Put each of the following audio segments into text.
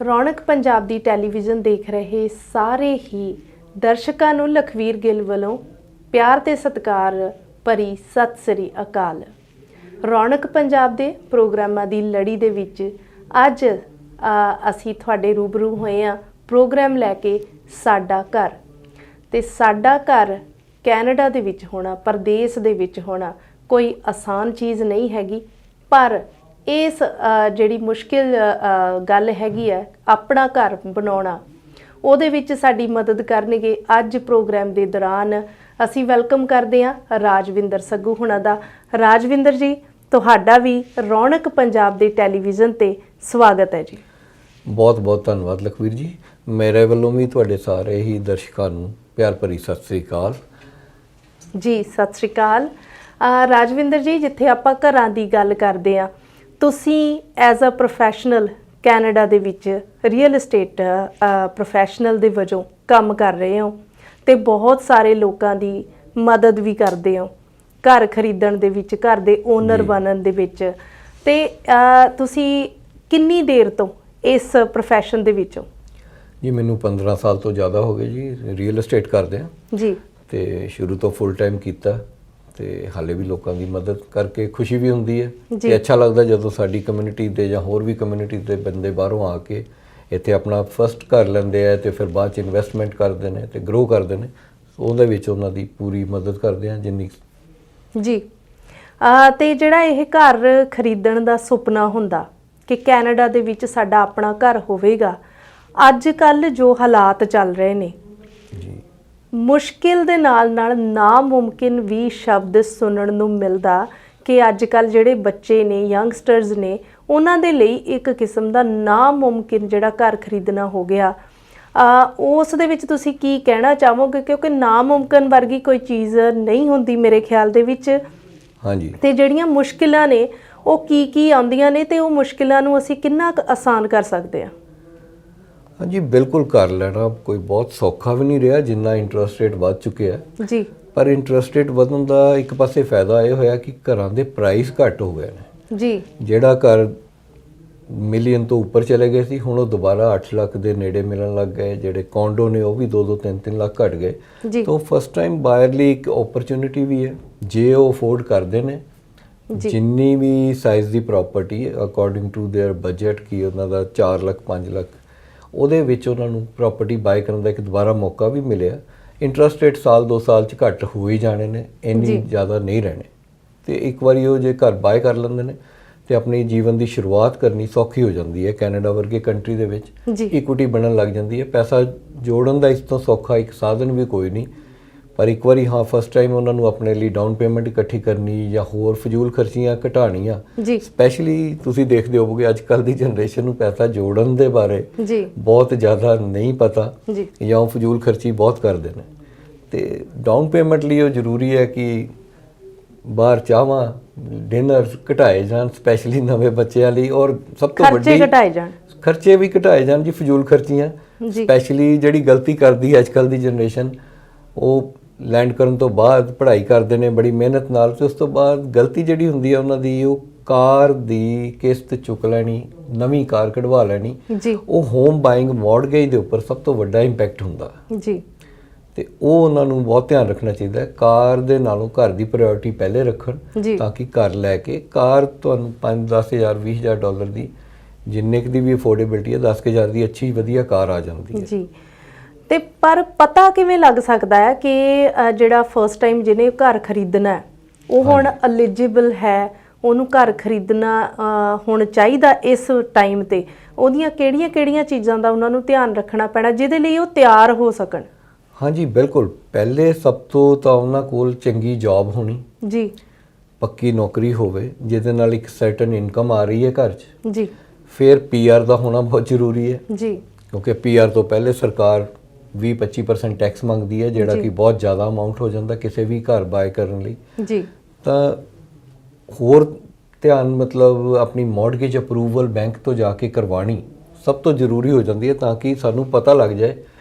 ਰੌਣਕ ਪੰਜਾਬ ਦੀ ਟੈਲੀਵਿਜ਼ਨ ਦੇਖ ਰਹੇ ਸਾਰੇ ਹੀ ਦਰਸ਼ਕਾਂ ਨੂੰ ਲਖਵੀਰ ਗਿੱਲ ਵੱਲੋਂ ਪਿਆਰ ਤੇ ਸਤਿਕਾਰ ਭਰੀ ਸਤਿ ਸ੍ਰੀ ਅਕਾਲ। ਰੌਣਕ ਪੰਜਾਬ ਦੇ ਪ੍ਰੋਗਰਾਮਾਂ ਦੀ ਲੜੀ ਦੇ ਵਿੱਚ ਅੱਜ ਅਸੀਂ ਤੁਹਾਡੇ ਰੂਬਰੂ ਹੋਏ ਹਾਂ ਪ੍ਰੋਗਰਾਮ ਲੈ ਕੇ ਸਾਡਾ ਘਰ। ਤੇ ਸਾਡਾ ਘਰ ਕੈਨੇਡਾ ਦੇ ਵਿੱਚ ਹੋਣਾ, ਪ੍ਰਦੇਸ਼ ਦੇ ਵਿੱਚ ਹੋਣਾ ਕੋਈ ਆਸਾਨ ਚੀਜ਼ ਨਹੀਂ ਹੈਗੀ, ਪਰ ਇਸ ਜਿਹੜੀ ਮੁਸ਼ਕਿਲ ਗੱਲ ਹੈਗੀ ਹੈ ਆਪਣਾ ਘਰ ਬਣਾਉਣਾ, ਉਹਦੇ ਵਿੱਚ ਸਾਡੀ ਮਦਦ ਕਰਨਗੇ। ਅੱਜ ਪ੍ਰੋਗਰਾਮ ਦੇ ਦੌਰਾਨ ਅਸੀਂ ਵੈਲਕਮ ਕਰਦੇ ਹਾਂ ਰਾਜਵਿੰਦਰ ਸੱਗੂ ਹੁਣਾਂ ਦਾ। ਰਾਜਵਿੰਦਰ ਜੀ, ਤੁਹਾਡਾ ਵੀ ਰੌਣਕ ਪੰਜਾਬ ਦੇ ਟੈਲੀਵਿਜ਼ਨ ਤੇ ਸਵਾਗਤ ਹੈ ਜੀ। ਬਹੁਤ ਬਹੁਤ ਧੰਨਵਾਦ ਲਖਵੀਰ ਜੀ। ਮੇਰੇ ਵੱਲੋਂ ਵੀ ਤੁਹਾਡੇ ਸਾਰੇ ਹੀ ਦਰਸ਼ਕਾਂ ਨੂੰ ਪਿਆਰ ਭਰੀ ਸਤਿ ਸ੍ਰੀ ਅਕਾਲ ਜੀ। ਸਤਿ ਸ੍ਰੀ ਅਕਾਲ ਰਾਜਵਿੰਦਰ ਜੀ। ਜਿੱਥੇ ਆਪਾਂ ਘਰਾਂ ਦੀ ਗੱਲ ਕਰਦੇ ਹਾਂ, ਤੁਸੀਂ ਐਜ਼ ਅ ਪ੍ਰੋਫੈਸ਼ਨਲ ਕੈਨੇਡਾ ਦੇ ਵਿੱਚ ਰੀਅਲ ਏਸਟੇਟ ਪ੍ਰੋਫੈਸ਼ਨਲ ਦੇ ਵਜੋਂ ਕੰਮ ਕਰ ਰਹੇ ਹੋ ਤੇ ਬਹੁਤ ਸਾਰੇ ਲੋਕਾਂ ਦੀ ਮਦਦ ਵੀ ਕਰਦੇ ਹੋ ਘਰ ਖਰੀਦਣ ਦੇ ਵਿੱਚ, ਘਰ ਦੇ ਓਨਰ ਬਣਨ ਦੇ ਵਿੱਚ। ਤੇ ਤੁਸੀਂ ਕਿੰਨੀ ਦੇਰ ਤੋਂ ਇਸ ਪ੍ਰੋਫੈਸ਼ਨ ਦੇ ਵਿੱਚੋਂ? ਜੀ ਮੈਨੂੰ 15 ਸਾਲ ਤੋਂ ਜ਼ਿਆਦਾ ਹੋ ਗਏ ਜੀ ਰੀਅਲ ਏਸਟੇਟ ਕਰਦੇ ਆ ਜੀ। ਤੇ ਸ਼ੁਰੂ ਤੋਂ ਫੁੱਲ ਟਾਈਮ ਕੀਤਾ ਤੇ ਹਾਲੇ ਵੀ ਲੋਕਾਂ ਦੀ ਮਦਦ ਕਰਕੇ ਖੁਸ਼ੀ ਵੀ ਹੁੰਦੀ ਹੈ ਤੇ ਅੱਛਾ ਲੱਗਦਾ ਜਦੋਂ ਸਾਡੀ ਕਮਿਊਨਿਟੀ ਦੇ ਜਾਂ ਹੋਰ ਵੀ ਕਮਿਊਨਿਟੀ ਦੇ ਬੰਦੇ ਬਾਹਰੋਂ ਆ ਕੇ ਇੱਥੇ ਆਪਣਾ ਫਸਟ ਘਰ ਲੈਂਦੇ ਆ ਤੇ ਫਿਰ ਬਾਅਦ 'ਚ ਇਨਵੈਸਟਮੈਂਟ ਕਰਦੇ ਨੇ ਤੇ ਗਰੋ ਕਰਦੇ ਨੇ। ਉਹਦੇ ਵਿੱਚ ਉਹਨਾਂ ਦੀ ਪੂਰੀ ਮਦਦ ਕਰਦੇ ਆ ਜਿੰਨੀ ਜੀ। ਤੇ ਜਿਹੜਾ ਇਹ ਘਰ ਖਰੀਦਣ ਦਾ ਸੁਪਨਾ ਹੁੰਦਾ ਕਿ ਕੈਨੇਡਾ ਦੇ ਵਿੱਚ ਸਾਡਾ ਆਪਣਾ ਘਰ ਹੋਵੇਗਾ, ਅੱਜ ਕੱਲ੍ਹ ਜੋ ਹਾਲਾਤ ਚੱਲ ਰਹੇ ਨੇ, ਮੁਸ਼ਕਿਲ ਦੇ ਨਾਲ ਨਾਮੁਮਕਿਨ ਵੀ ਸ਼ਬਦ ਸੁਣਨ ਨੂੰ ਮਿਲਦਾ ਕਿ ਅੱਜ ਕੱਲ੍ਹ ਜਿਹੜੇ ਬੱਚੇ ਨੇ, ਯੰਗਸਟਰਸ ਨੇ, ਉਹਨਾਂ ਦੇ ਲਈ ਇੱਕ ਕਿਸਮ ਦਾ ਨਾਮੁਮਕਿਨ ਜਿਹੜਾ ਘਰ ਖਰੀਦਣਾ ਹੋ ਗਿਆ। ਉਸ ਦੇ ਵਿੱਚ ਤੁਸੀਂ ਕੀ ਕਹਿਣਾ ਚਾਹੋਗੇ? ਕਿਉਂਕਿ ਨਾਮੁਮਕਿਨ ਵਰਗੀ ਕੋਈ ਚੀਜ਼ ਨਹੀਂ ਹੁੰਦੀ ਮੇਰੇ ਖਿਆਲ ਦੇ ਵਿੱਚ। ਹਾਂਜੀ। ਤੇ ਜਿਹੜੀਆਂ ਮੁਸ਼ਕਿਲਾਂ ਨੇ ਉਹ ਕੀ ਆਉਂਦੀਆਂ ਨੇ ਤੇ ਉਹ ਮੁਸ਼ਕਿਲਾਂ ਨੂੰ ਅਸੀਂ ਕਿੰਨਾ ਕੁ ਆਸਾਨ ਕਰ ਸਕਦੇ ਹਾਂ? ਹਾਂਜੀ, ਬਿਲਕੁਲ ਕਰ ਲੈਣਾ ਕੋਈ ਬਹੁਤ ਸੌਖਾ ਵੀ ਨਹੀਂ ਰਿਹਾ ਜਿੰਨਾ ਇੰਟਰਸਟ ਰੇਟ ਵੱਧ ਚੁੱਕਿਆ ਜੀ। ਪਰ ਇੰਟਰਸਟ ਰੇਟ ਵਧਣ ਦਾ ਇੱਕ ਪਾਸੇ ਫਾਇਦਾ ਇਹ ਹੋਇਆ ਕਿ ਘਰਾਂ ਦੇ ਪ੍ਰਾਈਸ ਘੱਟ ਹੋ ਗਏ ਨੇ ਜੀ। ਜਿਹੜਾ ਘਰ ਮਿਲੀਅਨ ਤੋਂ ਉੱਪਰ ਚਲੇ ਗਏ ਸੀ ਹੁਣ ਉਹ ਦੁਬਾਰਾ 8 ਲੱਖ ਦੇ ਨੇੜੇ ਮਿਲਣ ਲੱਗ ਗਏ। ਜਿਹੜੇ ਕੌਂਡੋ ਨੇ ਉਹ ਵੀ 2-2 3-3 ਲੱਖ ਘਟ ਗਏ। ਤਾਂ ਫਸਟ ਟਾਈਮ ਬਾਇਰ ਲਈ ਇੱਕ ਓਪਰਚੁਨਿਟੀ ਵੀ ਹੈ ਜੇ ਉਹ ਅਫੋਰਡ ਕਰਦੇ ਨੇ ਜਿੰਨੀ ਵੀ ਸਾਈਜ਼ ਦੀ property according to their budget, ਕਿ ਉਹਨਾਂ ਦਾ 4 ਲੱਖ 5 ਲੱਖ, ਉਹਦੇ ਵਿੱਚ ਉਹਨਾਂ ਨੂੰ ਪ੍ਰਾਪਰਟੀ ਬਾਏ ਕਰਨ ਦਾ ਇੱਕ ਦੁਬਾਰਾ ਮੌਕਾ ਵੀ ਮਿਲਿਆ। ਇੰਟਰਸਟ ਰੇਟ ਸਾਲ 2 ਸਾਲ 'ਚ ਘੱਟ ਹੋ ਹੀ ਜਾਣੇ ਨੇ, ਇੰਨੀ ਜ਼ਿਆਦਾ ਨਹੀਂ ਰਹਿਣੇ। ਤੇ ਇੱਕ ਵਾਰੀ ਉਹ ਜੇ ਘਰ ਬਾਏ ਕਰ ਲੈਂਦੇ ਨੇ ਤੇ ਆਪਣੀ ਜੀਵਨ ਦੀ ਸ਼ੁਰੂਆਤ ਕਰਨੀ ਸੌਖੀ ਹੋ ਜਾਂਦੀ ਹੈ। ਕੈਨੇਡਾ ਵਰਗੇ ਕੰਟਰੀ ਦੇ ਵਿੱਚ ਇਕੁਇਟੀ ਬਣਨ ਲੱਗ ਜਾਂਦੀ ਹੈ। ਪੈਸਾ ਜੋੜਨ ਦਾ ਇਸ ਤੋਂ ਸੌਖਾ ਇੱਕ ਸਾਧਨ ਵੀ ਕੋਈ ਨਹੀਂ। ਪਰ ਇੱਕ ਵਾਰੀ ਫਸਟ ਟਾਈਮ ਉਹਨਾਂ ਨੂੰ ਆਪਣੇ ਲਈ ਡਾਊਨ ਪੇਮੈਂਟ ਇਕੱਠੀ ਕਰਨੀ ਜਾਂ ਹੋਰ ਫਜ਼ੂਲ ਖਰਚੀਆਂ ਘਟਾਉਣੀਆਂ, ਸਪੈਸ਼ਲੀ ਤੁਸੀਂ ਦੇਖਦੇ ਹੋਵੋਗੇ ਅੱਜ ਕੱਲ੍ਹ ਦੀ ਜਨਰੇਸ਼ਨ ਨੂੰ ਪੈਸਾ ਜੋੜਨ ਦੇ ਬਾਰੇ ਬਹੁਤ ਜ਼ਿਆਦਾ ਨਹੀਂ ਪਤਾ ਜਾਂ ਉਹ ਫਜ਼ੂਲ ਖਰਚੀ ਬਹੁਤ ਕਰਦੇ ਨੇ। ਤੇ ਡਾਊਨ ਪੇਮੈਂਟ ਲਈ ਉਹ ਜ਼ਰੂਰੀ ਹੈ ਕਿ ਬਾਹਰ ਚਾਹਾਂ ਡਿਨਰ ਘਟਾਏ ਜਾਣ, ਸਪੈਸ਼ਲੀ ਨਵੇਂ ਬੱਚਿਆਂ ਲਈ, ਔਰ ਸਭ ਤੋਂ ਵੱਡੀ ਖਰਚੇ ਵੀ ਘਟਾਏ ਜਾਣ ਜੀ, ਫਜ਼ੂਲ ਖਰਚੀਆਂ। ਸਪੈਸ਼ਲੀ ਜਿਹੜੀ ਗਲਤੀ ਕਰਦੀ ਹੈ ਅੱਜ ਕੱਲ੍ਹ ਦੀ ਜਨਰੇਸ਼ਨ, ਉਹ ਲੈਂਡ ਕਰਨ ਤੋਂ ਬਾਅਦ ਪੜ੍ਹਾਈ ਕਰਦੇ ਨੇ ਬੜੀ ਮਿਹਨਤ ਨਾਲ ਤੇ ਉਸ ਤੋਂ ਬਾਅਦ ਗਲਤੀ ਜਿਹੜੀ ਹੁੰਦੀ ਹੈ ਉਹਨਾਂ ਦੀ, ਉਹ ਕਾਰ ਦੀ ਕਿਸ਼ਤ ਚੁੱਕ ਲੈਣੀ, ਨਵੀਂ ਕਾਰ ਕਢਵਾ ਲੈਣੀ। ਉਹ ਹੋਮ ਬਾਇੰਗ ਮੌਰਗੇਜ ਦੇ ਉੱਪਰ ਸਭ ਤੋਂ ਵੱਡਾ ਇੰਪੈਕਟ ਹੁੰਦਾ ਜੀ। ਤੇ ਉਹ ਉਹਨਾਂ ਨੂੰ ਬਹੁਤ ਧਿਆਨ ਰੱਖਣਾ ਚਾਹੀਦਾ ਹੈ। ਕਾਰ ਦੇ ਨਾਲੋਂ ਘਰ ਦੀ ਪ੍ਰਾਇੋਰਟੀ ਪਹਿਲੇ ਰੱਖਣ ਤਾਂ ਕਿ ਘਰ ਲੈ ਕੇ ਕਾਰ ਤੁਹਾਨੂੰ 5-10 ਹਜ਼ਾਰ 20 ਹਜ਼ਾਰ ਡਾਲਰ ਦੀ, ਜਿੰਨੇ ਕੁ ਦੀ ਵੀ ਅਫੋਰਡੇਬਿਲਟੀ ਹੈ, 10 ਹਜ਼ਾਰ ਦੀ ਅੱਛੀ ਵਧੀਆ ਕਾਰ ਆ ਜਾਂਦੀ ਹੈ ਜੀ। ਤੇ ਪਰ ਪਤਾ ਕਿਵੇਂ ਲੱਗ ਸਕਦਾ ਹੈ ਕਿ ਜਿਹੜਾ ਫਸਟ ਟਾਈਮ ਜਿਹਨੇ ਘਰ ਖਰੀਦਣਾ ਹੈ ਉਹ ਹੁਣ ਐਲੀਜੀਬਲ ਹੈ, ਉਹਨੂੰ ਘਰ ਖਰੀਦਣਾ ਹੁਣ ਚਾਹੀਦਾ ਇਸ ਟਾਈਮ ਤੇ? ਉਹਦੀਆਂ ਕਿਹੜੀਆਂ ਚੀਜ਼ਾਂ ਦਾ ਉਹਨਾਂ ਨੂੰ ਧਿਆਨ ਰੱਖਣਾ ਪੈਣਾ ਜਿਹਦੇ ਲਈ ਉਹ ਤਿਆਰ ਹੋ ਸਕਣ? ਹਾਂਜੀ ਬਿਲਕੁਲ। ਪਹਿਲੇ ਸਭ ਤੋਂ ਤਾਂ ਉਹਨਾਂ ਕੋਲ ਚੰਗੀ ਜੌਬ ਹੋਣੀ ਜੀ, ਪੱਕੀ ਨੌਕਰੀ ਹੋਵੇ ਜਿਹਦੇ ਨਾਲ ਇੱਕ ਸਰਟਨ ਇਨਕਮ ਆ ਰਹੀ ਹੈ ਘਰ 'ਚ ਜੀ। ਫਿਰ PR ਦਾ ਹੋਣਾ ਬਹੁਤ ਜ਼ਰੂਰੀ ਹੈ ਜੀ, ਕਿਉਂਕਿ PR ਤੋਂ ਪਹਿਲੇ ਸਰਕਾਰ 20-25% ਟੈਕਸ ਮੰਗਦੀ ਹੈ, ਜਿਹੜਾ ਕਿ ਬਹੁਤ ਜ਼ਿਆਦਾ ਅਮਾਊਂਟ ਹੋ ਜਾਂਦਾ ਕਿਸੇ ਵੀ ਘਰ ਬਾਏ ਕਰਨ ਲਈ ਜੀ। ਤਾਂ ਹੋਰ ਧਿਆਨ ਮਤਲਬ ਆਪਣੀ ਮੌਰਗੇਜ ਅਪਰੂਵਲ ਬੈਂਕ ਤੋਂ ਜਾ ਕੇ ਕਰਵਾਉਣੀ ਸਭ ਤੋਂ ਜ਼ਰੂਰੀ ਹੋ ਜਾਂਦੀ ਹੈ, ਤਾਂ ਕਿ ਸਾਨੂੰ ਪਤਾ ਲੱਗ ਜਾਏ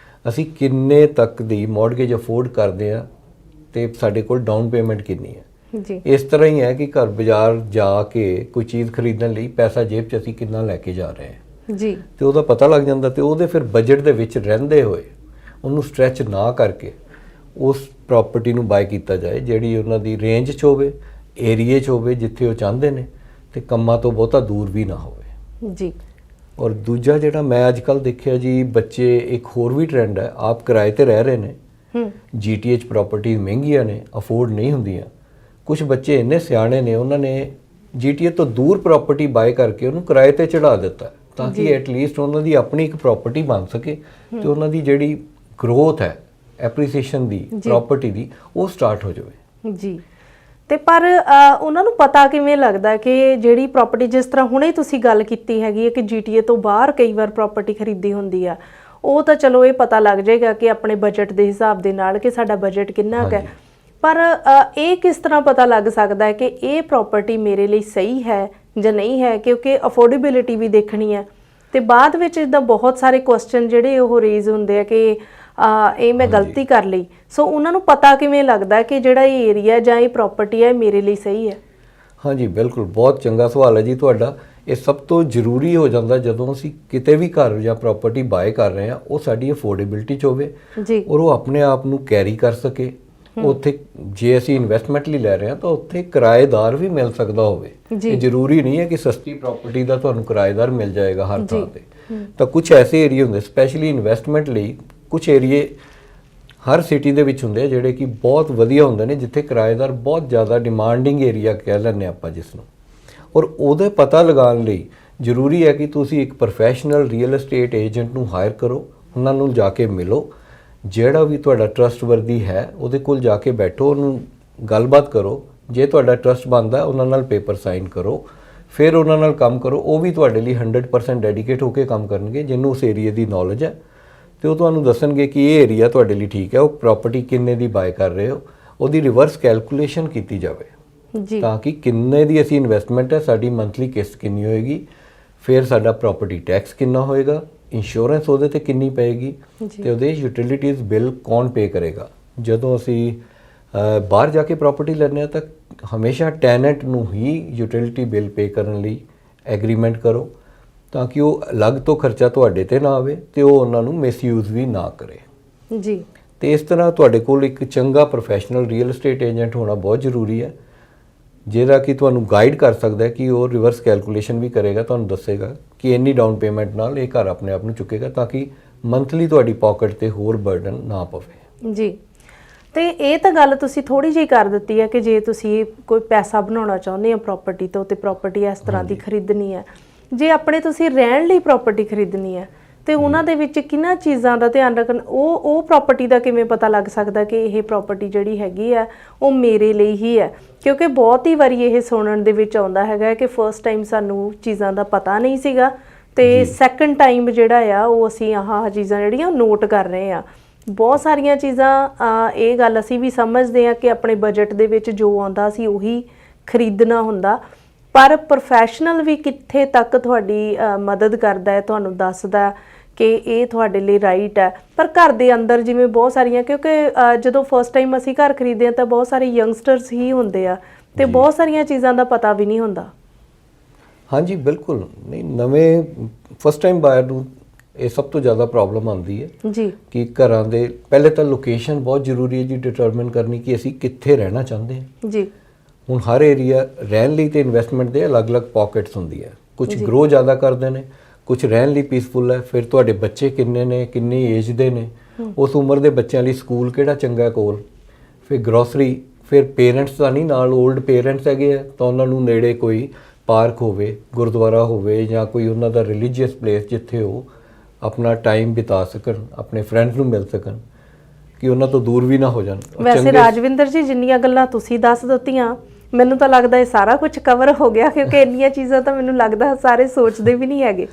ਅਸੀਂ ਕਿੰਨੇ ਤੱਕ ਦੀ ਮੌਰਗੇਜ ਅਫੋਰਡ ਕਰਦੇ ਹਾਂ ਤੇ ਸਾਡੇ ਕੋਲ ਡਾਊਨ ਪੇਮੈਂਟ ਕਿੰਨੀ ਹੈ ਜੀ। ਇਸ ਤਰ੍ਹਾਂ ਹੀ ਹੈ ਕਿ ਘਰ ਬਾਜ਼ਾਰ ਜਾ ਕੇ ਕੋਈ ਚੀਜ਼ ਖਰੀਦਣ ਲਈ ਪੈਸਾ ਜੇਬ 'ਚ ਅਸੀਂ ਕਿੰਨਾ ਲੈ ਕੇ ਜਾ ਰਹੇ ਹਾਂ। ਜੀ ਤੇ ਉਹਦਾ ਪਤਾ ਲੱਗ ਜਾਂਦਾ ਤੇ ਉਹਦੇ ਫਿਰ ਬਜਟ ਦੇ ਵਿੱਚ ਰਹਿੰਦੇ ਹੋਏ ਉਹਨੂੰ ਸਟ੍ਰੈਚ ਨਾ ਕਰਕੇ ਉਸ ਪ੍ਰਾਪਰਟੀ ਨੂੰ ਬਾਏ ਕੀਤਾ ਜਾਏ ਜਿਹੜੀ ਉਹਨਾਂ ਦੀ ਰੇਂਜ 'ਚ ਹੋਵੇ, ਏਰੀਏ 'ਚ ਹੋਵੇ ਜਿੱਥੇ ਉਹ ਚਾਹੁੰਦੇ ਨੇ ਤੇ ਕੰਮਾਂ ਤੋਂ ਬਹੁਤਾ ਦੂਰ ਵੀ ਨਾ ਹੋਵੇ। ਜੀ ਔਰ ਦੂਜਾ ਜਿਹੜਾ ਮੈਂ ਅੱਜ ਕੱਲ੍ਹ ਦੇਖਿਆ ਜੀ, ਬੱਚੇ ਇੱਕ ਹੋਰ ਵੀ ਟ੍ਰੈਂਡ ਹੈ, ਆਪ ਕਿਰਾਏ ਤੇ ਰਹਿ ਰਹੇ ਨੇ, GTH ਪ੍ਰਾਪਰਟੀ ਮਹਿੰਗੀਆਂ ਨੇ, ਅਫੋਰਡ ਨਹੀਂ ਹੁੰਦੀਆਂ। ਕੁਝ ਬੱਚੇ ਇੰਨੇ ਸਿਆਣੇ ਨੇ, ਉਹਨਾਂ ਨੇ GTH ਤੋਂ ਦੂਰ ਪ੍ਰਾਪਰਟੀ ਬਾਏ ਕਰਕੇ ਉਹਨੂੰ ਕਿਰਾਏ ਤੇ ਚੜਾ ਦਿੱਤਾ ਤਾਂ ਕਿ ਐਟਲੀਸਟ ਉਹਨਾਂ ਦੀ ਆਪਣੀ ਇੱਕ ਪ੍ਰਾਪਰਟੀ ਬਣ ਸਕੇ ਤੇ ਉਹਨਾਂ ਦੀ ਜਿਹੜੀ ਗਰੋਥ ਹੈ ਐਪਰੀਸੀਏਸ਼ਨ ਦੀ ਪ੍ਰਾਪਰਟੀ ਦੀ ਉਹ ਸਟਾਰਟ ਹੋ ਜਾਵੇ। ਜੀ ਤੇ ਪਰ ਉਹਨਾਂ ਨੂੰ ਪਤਾ ਕਿਵੇਂ ਲੱਗਦਾ ਕਿ ਜਿਹੜੀ ਪ੍ਰਾਪਰਟੀ, ਜਿਸ ਤਰ੍ਹਾਂ ਹੁਣੇ ਤੁਸੀਂ ਗੱਲ ਕੀਤੀ ਹੈਗੀ ਹੈ ਕਿ GTA ਤੋਂ ਬਾਹਰ ਕਈ ਵਾਰ ਪ੍ਰਾਪਰਟੀ ਖਰੀਦੀ ਹੁੰਦੀ ਆ, ਉਹ ਤਾਂ ਚਲੋ ਇਹ ਪਤਾ ਲੱਗ ਜਾਏਗਾ ਕਿ ਆਪਣੇ ਬਜਟ ਦੇ ਹਿਸਾਬ ਦੇ ਨਾਲ ਕਿ ਸਾਡਾ ਬਜਟ ਕਿੰਨਾ ਕੁ ਹੈ, ਪਰ ਇਹ ਕਿਸ ਤਰ੍ਹਾਂ ਪਤਾ ਲੱਗ ਸਕਦਾ ਹੈ ਕਿ ਇਹ ਪ੍ਰਾਪਰਟੀ ਮੇਰੇ ਲਈ ਸਹੀ ਹੈ ਜਾਂ ਨਹੀਂ ਹੈ, ਕਿਉਂਕਿ ਅਫੋਰਡੇਬਿਲਿਟੀ ਵੀ ਦੇਖਣੀ ਹੈ ਤੇ ਬਾਅਦ ਵਿੱਚ ਇਦਾਂ ਬਹੁਤ ਸਾਰੇ ਕੁਐਸਚਨ ਜਿਹੜੇ ਉਹ ਰੇਜ਼ ਹੁੰਦੇ ਆ ਕਿ ਇਹ ਮੈਂ ਗਲਤੀ ਕਰ ਲਈ। ਸੋ ਉਹਨਾਂ ਨੂੰ ਪਤਾ ਕਿਵੇਂ ਲੱਗਦਾ ਕਿ ਜਿਹੜਾ ਇਹ ਏਰੀਆ ਜਾਂ ਇਹ ਪ੍ਰਾਪਰਟੀ ਹੈ ਮੇਰੇ ਲਈ ਸਹੀ ਹੈ? ਹਾਂਜੀ ਬਿਲਕੁਲ, ਬਹੁਤ ਚੰਗਾ ਸਵਾਲ ਹੈ ਜੀ ਤੁਹਾਡਾ। ਇਹ ਸਭ ਤੋਂ ਜ਼ਰੂਰੀ ਹੋ ਜਾਂਦਾ ਜਦੋਂ ਅਸੀਂ ਕਿਤੇ ਵੀ ਘਰ ਜਾਂ ਪ੍ਰਾਪਰਟੀ ਬਾਏ ਕਰ ਰਹੇ ਹਾਂ, ਉਹ ਸਾਡੀ ਅਫੋਰਡੇਬਿਲਿਟੀ 'ਚ ਹੋਵੇ ਜੀ ਔਰ ਉਹ ਆਪਣੇ ਆਪ ਨੂੰ ਕੈਰੀ ਕਰ ਸਕੇ। ਉੱਥੇ ਜੇ ਅਸੀਂ ਇਨਵੈਸਟਮੈਂਟ ਲਈ ਲੈ ਰਹੇ ਹਾਂ ਤਾਂ ਉੱਥੇ ਕਿਰਾਏਦਾਰ ਵੀ ਮਿਲ ਸਕਦਾ ਹੋਵੇ। ਇਹ ਜ਼ਰੂਰੀ ਨਹੀਂ ਹੈ ਕਿ ਸਸਤੀ ਪ੍ਰਾਪਰਟੀ ਦਾ ਤੁਹਾਨੂੰ ਕਿਰਾਏਦਾਰ ਮਿਲ ਜਾਏਗਾ ਹਰ ਥਾਂ ਤੇ। ਤਾਂ ਕੁਝ ਐਸੇ ਏਰੀਆ ਹੁੰਦੇ ਸਪੈਸ਼ਲੀ ਇਨਵੈਸਟਮੈਂਟ ਲਈ, ਕੁਝ ਏਰੀਏ ਹਰ ਸਿਟੀ ਦੇ ਵਿੱਚ ਹੁੰਦੇ ਆ ਜਿਹੜੇ ਕਿ ਬਹੁਤ ਵਧੀਆ ਹੁੰਦੇ ਨੇ, ਜਿੱਥੇ ਕਿਰਾਏਦਾਰ ਬਹੁਤ ਜ਼ਿਆਦਾ ਡਿਮਾਂਡਿੰਗ ਏਰੀਆ ਕਹਿ ਲੈਂਦੇ ਆਪਾਂ ਜਿਸ ਨੂੰ। ਔਰ ਉਹਦੇ ਪਤਾ ਲਗਾਉਣ ਲਈ ਜ਼ਰੂਰੀ ਹੈ ਕਿ ਤੁਸੀਂ ਇੱਕ ਪ੍ਰੋਫੈਸ਼ਨਲ ਰੀਅਲ ਏਸਟੇਟ ਏਜੰਟ ਨੂੰ ਹਾਇਰ ਕਰੋ, ਉਹਨਾਂ ਨੂੰ ਜਾ ਕੇ ਮਿਲੋ, ਜਿਹੜਾ ਵੀ ਤੁਹਾਡਾ ਟਰਸਟਵਰਦੀ ਹੈ ਉਹਦੇ ਕੋਲ ਜਾ ਕੇ ਬੈਠੋ, ਉਹਨੂੰ ਗੱਲਬਾਤ ਕਰੋ। ਜੇ ਤੁਹਾਡਾ ਟਰਸਟ ਬਣਦਾ ਉਹਨਾਂ ਨਾਲ ਪੇਪਰ ਸਾਈਨ ਕਰੋ, ਫਿਰ ਉਹਨਾਂ ਨਾਲ ਕੰਮ ਕਰੋ। ਉਹ ਵੀ ਤੁਹਾਡੇ ਲਈ 100% ਡੈਡੀਕੇਟ ਹੋ ਕੇ ਕੰਮ ਕਰਨਗੇ, ਜਿਹਨੂੰ ਉਸ ਏਰੀਏ ਦੀ ਨੌਲੇਜ ਹੈ ਤੇ ਉਹ ਤੁਹਾਨੂੰ ਦੱਸਣਗੇ ਕਿ ਇਹ ਏਰੀਆ ਤੁਹਾਡੇ ਲਈ ਠੀਕ ਹੈ। ਉਹ ਪ੍ਰਾਪਰਟੀ ਕਿੰਨੇ ਦੀ ਬਾਏ ਕਰ ਰਹੇ ਹੋ, ਉਹਦੀ ਰਿਵਰਸ ਕੈਲਕੂਲੇਸ਼ਨ ਕੀਤੀ ਜਾਵੇ ਜੀ ਤਾਂ ਕਿ ਕਿੰਨੇ ਦੀ ਅਸੀਂ ਇਨਵੈਸਟਮੈਂਟ ਹੈ, ਸਾਡੀ ਮੰਥਲੀ ਕਿਸ਼ਤ ਕਿੰਨੀ ਹੋਏਗੀ, ਫਿਰ ਸਾਡਾ ਪ੍ਰਾਪਰਟੀ ਟੈਕਸ ਕਿੰਨਾ ਹੋਏਗਾ, ਇੰਸ਼ੋਰੈਂਸ ਉਹਦੇ ਤੇ ਕਿੰਨੀ ਪਏਗੀ ਤੇ ਉਹਦੇ ਯੂਟਿਲਿਟੀਜ਼ ਬਿੱਲ ਕੌਣ ਪੇ ਕਰੇਗਾ। ਜਦੋਂ ਅਸੀਂ ਬਾਹਰ ਜਾ ਕੇ ਪ੍ਰਾਪਰਟੀ ਲੈਂਦੇ ਹਾਂ ਤਾਂ ਹਮੇਸ਼ਾ ਟੈਨੈਂਟ ਨੂੰ ਹੀ ਯੂਟਿਲਿਟੀ ਬਿੱਲ ਪੇ ਕਰਨ ਲਈ ਐਗਰੀਮੈਂਟ ਕਰੋ ਤਾਂ ਕਿ ਉਹ ਅਲੱਗ ਤੋਂ ਖਰਚਾ ਤੁਹਾਡੇ ਤੇ ਨਾ ਆਵੇ ਤੇ ਉਹ ਉਹਨਾਂ ਨੂੰ ਮਿਸਯੂਜ਼ ਵੀ ਨਾ ਕਰੇ। ਜੀ ਤੇ ਇਸ ਤਰ੍ਹਾਂ ਤੁਹਾਡੇ ਕੋਲ ਇੱਕ ਚੰਗਾ ਪ੍ਰੋਫੈਸ਼ਨਲ ਰੀਅਲ ਏਸਟੇਟ ਏਜੰਟ ਹੋਣਾ ਬਹੁਤ ਜ਼ਰੂਰੀ ਹੈ, ਜਿਹੜਾ ਕਿ ਤੁਹਾਨੂੰ ਗਾਈਡ ਕਰ ਸਕਦਾ ਹੈ ਕਿ ਉਹ ਰਿਵਰਸ ਕੈਲਕੂਲੇਸ਼ਨ ਵੀ ਕਰੇਗਾ, ਤੁਹਾਨੂੰ ਦੱਸੇਗਾ ਕਿ ਇੰਨੀ ਡਾਊਨ ਪੇਮੈਂਟ ਨਾਲ ਇਹ ਘਰ ਆਪਣੇ ਆਪ ਨੂੰ ਚੁੱਕੇਗਾ ਤਾਂ ਕਿ ਮੰਥਲੀ ਤੁਹਾਡੀ ਪਾਕਟ ਤੇ ਹੋਰ ਬਰਡਨ ਨਾ ਪਵੇ। ਜੀ ਤੇ ਇਹ ਤਾਂ ਗੱਲ ਤੁਸੀਂ ਥੋੜੀ ਜਿਹੀ ਕਰ ਦਿੱਤੀ ਹੈ ਕਿ ਜੇ ਤੁਸੀਂ ਕੋਈ ਪੈਸਾ ਬਣਾਉਣਾ ਚਾਹੁੰਦੇ ਹੋ ਪ੍ਰਾਪਰਟੀ ਤੋਂ ਤੇ ਪ੍ਰਾਪਰਟੀ ਇਸ ਤਰ੍ਹਾਂ ਦੀ ਖਰੀਦਣੀ ਹੈ। ਜੇ ਆਪਣੇ ਤੁਸੀਂ ਰਹਿਣ ਲਈ ਪ੍ਰਾਪਰਟੀ ਖਰੀਦਣੀ ਹੈ ਤੇ ਉਹਨਾਂ ਦੇ ਵਿੱਚ ਕਿੰਨਾ ਚੀਜ਼ਾਂ ਦਾ ਧਿਆਨ ਰੱਖਣ, ਉਹ ਪ੍ਰਾਪਰਟੀ ਦਾ ਕਿਵੇਂ ਪਤਾ ਲੱਗ ਸਕਦਾ ਕਿ ਇਹ ਪ੍ਰਾਪਰਟੀ ਜਿਹੜੀ ਹੈਗੀ ਆ ਉਹ ਮੇਰੇ ਲਈ ਹੀ ਹੈ? ਕਿਉਂਕਿ ਬਹੁਤ ਹੀ ਵਾਰੀ ਇਹ ਸੁਣਨ ਦੇ ਵਿੱਚ ਆਉਂਦਾ ਹੈਗਾ ਕਿ ਫਰਸਟ ਟਾਈਮ ਸਾਨੂੰ ਚੀਜ਼ਾਂ ਦਾ ਪਤਾ ਨਹੀਂ ਸੀਗਾ ਤੇ ਸੈਕੰਡ ਟਾਈਮ ਜਿਹੜਾ ਆ ਉਹ ਅਸੀਂ ਆਹ ਚੀਜ਼ਾਂ ਜਿਹੜੀਆਂ ਨੋਟ ਕਰ ਰਹੇ ਆ। ਬਹੁਤ ਸਾਰੀਆਂ ਚੀਜ਼ਾਂ ਇਹ ਗੱਲ ਅਸੀਂ ਵੀ ਸਮਝਦੇ ਹਾਂ ਕਿ ਆਪਣੇ ਬਜਟ ਦੇ ਵਿੱਚ ਜੋ ਆਉਂਦਾ ਸੀ ਉਹੀ ਖਰੀਦਣਾ ਹੁੰਦਾ, ਪਰ ਪ੍ਰੋਫੈਸ਼ਨਲ ਵੀ ਕਿੱਥੇ ਤੱਕ ਤੁਹਾਡੀ ਮਦਦ ਕਰਦਾ ਹੈ, ਤੁਹਾਨੂੰ ਦੱਸਦਾ ਕਿ ਇਹ ਤੁਹਾਡੇ ਲਈ ਰਾਈਟ ਹੈ। ਪਰ ਘਰ ਦੇ ਅੰਦਰ ਜਿਵੇਂ ਬਹੁਤ ਸਾਰੀਆਂ, ਕਿਉਂਕਿ ਜਦੋਂ ਫਸਟ ਟਾਈਮ ਅਸੀਂ ਘਰ ਖਰੀਦਦੇ ਹਾਂ ਤਾਂ ਬਹੁਤ ਸਾਰੇ ਯੰਗਸਟਰਸ ਹੀ ਹੁੰਦੇ ਆ ਤੇ ਬਹੁਤ ਸਾਰੀਆਂ ਚੀਜ਼ਾਂ ਦਾ ਪਤਾ ਵੀ ਨਹੀਂ ਹੁੰਦਾ। ਹਾਂਜੀ ਬਿਲਕੁਲ, ਨਹੀਂ ਨਵੇਂ ਫਸਟ ਟਾਈਮ ਬਾਇਰ ਨੂੰ ਇਹ ਸਭ ਤੋਂ ਜ਼ਿਆਦਾ ਪ੍ਰੋਬਲਮ ਆਉਂਦੀ ਹੈ ਜੀ ਕਿ ਘਰਾਂ ਦੇ ਪਹਿਲੇ ਤਾਂ ਲੋਕੇਸ਼ਨ ਬਹੁਤ ਜ਼ਰੂਰੀ ਹੈ ਜੀ ਡਿਟਰਮਿਨ ਕਰਨੀ ਕਿ ਅਸੀਂ ਕਿੱਥੇ ਰਹਿਣਾ ਚਾਹੁੰਦੇ ਹਾਂ। ਜੀ ਹੁਣ ਹਰ ਏਰੀਆ ਰਹਿਣ ਲਈ ਤੇ ਇਨਵੈਸਟਮੈਂਟ ਦੇ ਅਲੱਗ-ਅਲੱਗ ਪਾਕਟਸ ਹੁੰਦੀ ਹੈ, ਕੁਝ ਗਰੋ ਜ਼ਿਆਦਾ ਕਰਦੇ ਨੇ, ਕੁਝ ਰਹਿਣ ਲਈ ਪੀਸਫੁਲ ਹੈ। ਫਿਰ ਤੁਹਾਡੇ ਬੱਚੇ ਕਿੰਨੇ ਨੇ, ਕਿੰਨੀ ਏਜ ਦੇ ਨੇ, ਉਸ ਉਮਰ ਦੇ ਬੱਚਿਆਂ ਲਈ ਸਕੂਲ ਕਿਹੜਾ ਚੰਗਾ ਕੋਲ, ਫਿਰ ਗਰੋਸਰੀ, ਫਿਰ ਪੇਰੈਂਟਸ ਦਾ ਨਹੀਂ ਨਾਲ 올ਡ ਪੇਰੈਂਟਸ ਹੈਗੇ ਆ ਤਾਂ ਉਹਨਾਂ ਨੂੰ ਨੇੜੇ ਕੋਈ ਪਾਰਕ ਹੋਵੇ, ਗੁਰਦੁਆਰਾ ਹੋਵੇ ਜਾਂ ਕੋਈ ਉਹਨਾਂ ਦਾ ਰਿਲੀਜੀਅਸ ਪਲੇਸ ਜਿੱਥੇ ਉਹ ਆਪਣਾ ਟਾਈਮ ਬਿਤਾ ਸਕਣ, ਆਪਣੇ ਫਰੈਂਡਸ ਨੂੰ ਮਿਲ ਸਕਣ, ਕਿ ਉਹਨਾਂ ਤੋਂ ਦੂਰ ਵੀ ਨਾ ਹੋ ਜਾਣ। ਵੈਸੇ ਰਾਜਵਿੰਦਰ ਜੀ ਜਿੰਨੀਆਂ ਗੱਲਾਂ ਤੁਸੀਂ ਦੱਸ ਦਿੱਤੀਆਂ ਮੈਨੂੰ ਤਾਂ ਲੱਗਦਾ ਇਹ ਸਾਰਾ ਕੁਝ ਕਵਰ ਹੋ ਗਿਆ, ਕਿਉਂਕਿ ਇੰਨੀਆਂ ਚੀਜ਼ਾਂ ਤਾਂ ਮੈਨੂੰ ਲੱਗਦਾ ਸਾਰੇ ਸੋਚਦੇ ਵੀ ਨਹੀਂ ਹੈਗੇ।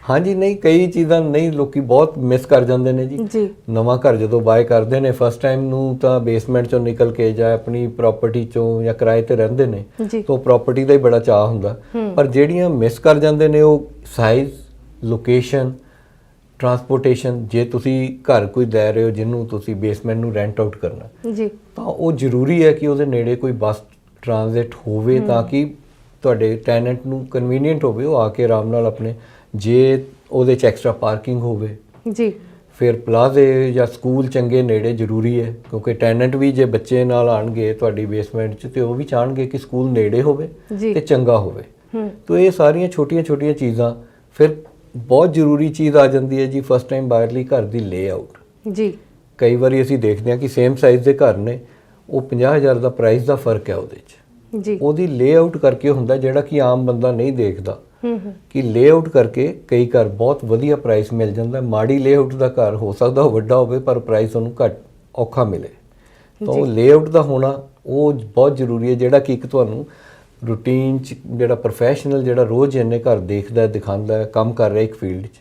ਹਾਂਜੀ ਨਹੀਂ, ਕਈ ਚੀਜ਼ਾਂ ਨਹੀਂ ਲੋਕੀ ਬਹੁਤ ਮਿਸ ਕਰ ਜਾਂਦੇ ਨੇ ਜੀ। ਨਵਾਂ ਘਰ ਜਦੋਂ ਬਾਏ ਕਰਦੇ ਨੇ ਫਸਟ ਟਾਈਮ ਨੂੰ ਤਾਂ ਬੇਸਮੈਂਟ ਚੋਂ ਨਿਕਲ ਕੇ ਜਾਂ ਆਪਣੀ ਪ੍ਰਾਪਰਟੀ ਚੋਂ ਜਾਂ ਕਿਰਾਏ ਤੇ ਰਹਿੰਦੇ ਨੇ ਤਾਂ ਪ੍ਰਾਪਰਟੀ ਦਾ ਹੀ ਬੜਾ ਚਾਅ ਹੁੰਦਾ, ਪਰ ਜਿਹੜੀਆਂ ਮਿਸ ਕਰ ਜਾਂਦੇ ਨੇ ਉਹ ਸਾਈਜ਼, ਲੋਕੇਸ਼ਨ, ਟਰਾਂਸਪੋਰਟੇਸ਼ਨ। ਜੇ ਤੁਸੀਂ ਘਰ ਕੋਈ ਲੈ ਰਹੇ ਹੋ ਜਿਹਨੂੰ ਤੁਸੀਂ ਬੇਸਮੈਂਟ ਨੂੰ ਰੈਂਟ ਆਊਟ ਕਰਨਾ ਜੀ ਤਾਂ ਉਹ ਜ਼ਰੂਰੀ ਹੈ ਕਿ ਉਹਦੇ ਨੇੜੇ ਕੋਈ ਬੱਸ ਟ੍ਰਾਂਜ਼ਿਟ ਹੋਵੇ ਤਾਂ ਕਿ ਤੁਹਾਡੇ ਟੈਨੈਂਟ ਨੂੰ ਕਨਵੀਨੀਅੰਟ ਹੋਵੇ, ਉਹ ਆ ਕੇ ਆਰਾਮ ਨਾਲ ਆਪਣੇ, ਜੇ ਉਹਦੇ 'ਚ ਐਕਸਟਰਾ ਪਾਰਕਿੰਗ ਹੋਵੇ, ਜੀ ਫਿਰ ਪਲਾਜ਼ੇ ਜਾਂ ਸਕੂਲ ਚੰਗੇ ਨੇੜੇ ਜ਼ਰੂਰੀ ਹੈ, ਕਿਉਂਕਿ ਟੈਨੈਂਟ ਵੀ ਜੇ ਬੱਚੇ ਨਾਲ ਆਣਗੇ ਤੁਹਾਡੀ ਬੇਸਮੈਂਟ 'ਚ ਤੇ ਉਹ ਵੀ ਚਾਹਣਗੇ ਕਿ ਸਕੂਲ ਨੇੜੇ ਹੋਵੇ ਜੀ ਤੇ ਚੰਗਾ ਹੋਵੇ। ਹੂੰ ਤੋ ਇਹ ਸਾਰੀਆਂ ਛੋਟੀਆਂ-ਛੋਟੀਆਂ ਚੀਜ਼ਾਂ। ਫਿਰ ਬਹੁਤ ਜ਼ਰੂਰੀ ਚੀਜ਼ ਆ ਜਾਂਦੀ ਹੈ ਜੀ ਫਸਟ ਟਾਈਮ ਬਾਇਰ ਲਈ, ਘਰ ਦੀ ਲੇਆਊਟ। ਜੀ ਕਈ ਵਾਰੀ ਅਸੀਂ ਦੇਖਦੇ ਹਾਂ ਕਿ ਸੇਮ ਸਾਈਜ਼ ਦੇ ਘਰ ਨੇ, ਉਹ 50,000 ਦਾ ਪ੍ਰਾਈਸ ਦਾ ਫਰਕ ਹੈ ਉਹਦੇ 'ਚ। ਜੀ ਉਹਦੀ ਲੇਆਊਟ ਕਰਕੇ ਹੁੰਦਾ, ਜਿਹੜਾ ਕਿ ਆਮ ਬੰਦਾ ਨਹੀਂ ਦੇਖਦਾ ਹੂੰ ਕਿ ਲੇਆਊਟ ਕਰਕੇ ਕਈ ਘਰ ਬਹੁਤ ਵਧੀਆ ਪ੍ਰਾਈਸ ਮਿਲ ਜਾਂਦਾ। ਮਾੜੀ ਲੇਆਊਟ ਦਾ ਘਰ ਹੋ ਸਕਦਾ ਉਹ ਵੱਡਾ ਹੋਵੇ ਪਰ ਪ੍ਰਾਈਸ ਉਹਨੂੰ ਘੱਟ ਔਖਾ ਮਿਲੇ। ਤਾਂ ਉਹ ਲੇਆਊਟ ਦਾ ਹੋਣਾ ਉਹ ਬਹੁਤ ਜ਼ਰੂਰੀ ਹੈ, ਜਿਹੜਾ ਕਿ ਇੱਕ ਤੁਹਾਨੂੰ ਰੂਟੀਨ 'ਚ ਜਿਹੜਾ ਪ੍ਰੋਫੈਸ਼ਨਲ ਜਿਹੜਾ ਰੋਜ਼ ਇੰਨੇ ਘਰ ਦੇਖਦਾ ਦਿਖਾਉਂਦਾ ਕੰਮ ਕਰ ਰਿਹਾ ਇੱਕ ਫੀਲਡ 'ਚ,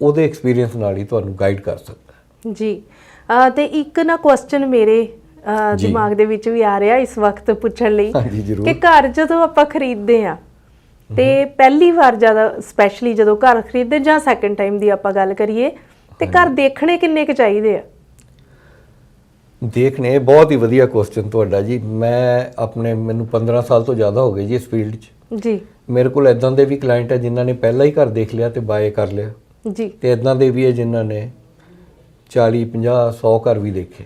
ਉਹਦੇ ਐਕਸਪੀਰੀਅੰਸ ਨਾਲ ਹੀ ਤੁਹਾਨੂੰ ਗਾਈਡ ਕਰ ਸਕਦਾ। ਜੀ ਤੇ ਇੱਕ ਨਾ ਕੁਐਸਚਨ ਮੇਰੇ ਦਿਮਾਗ ਦੇ ਵਿੱਚ ਵੀ ਆ ਰਿਹਾ ਇਸ ਵਕਤ ਪੁੱਛਣ ਲਈ ਹਾਂਜੀ ਜ਼ਰੂਰ। ਕਿ ਘਰ ਜਦੋਂ ਆਪਾਂ ਖਰੀਦਦੇ ਆ ਤੇ ਪਹਿਲੀ ਵਾਰ ਜ਼ਿਆਦਾ ਸਪੈਸ਼ਲੀ ਜਦੋਂ ਘਰ ਖਰੀਦਦੇ ਜਾਂ ਸੈਕੰਡ ਟਾਈਮ ਦੀ ਆਪਾਂ ਗੱਲ ਕਰੀਏ ਤੇ ਘਰ ਦੇਖਣੇ ਕਿੰਨੇ ਕੁ ਚਾਹੀਦੇ ਆ? ਦੇਖਣੇ ਬਹੁਤ ਹੀ ਵਧੀਆ ਕੁਐਸਚਨ ਤੁਹਾਡਾ ਜੀ। ਮੈਨੂੰ 15 ਸਾਲ ਤੋਂ ਜ਼ਿਆਦਾ ਹੋ ਗਏ ਜੀ ਇਸ ਫੀਲਡ 'ਚ। ਜੀ ਮੇਰੇ ਕੋਲ ਇਦਾਂ ਦੇ ਵੀ ਕਲਾਇੰਟ ਹੈ ਜਿਨ੍ਹਾਂ ਨੇ ਪਹਿਲਾਂ ਹੀ ਘਰ ਦੇਖ ਲਿਆ ਤੇ ਬਾਏ ਕਰ ਲਿਆ, ਜੀ ਤੇ ਇਦਾਂ ਦੇ ਵੀ ਹੈ ਜਿਨ੍ਹਾਂ ਨੇ 40 50 100 ਘਰ ਵੀ ਦੇਖੇ।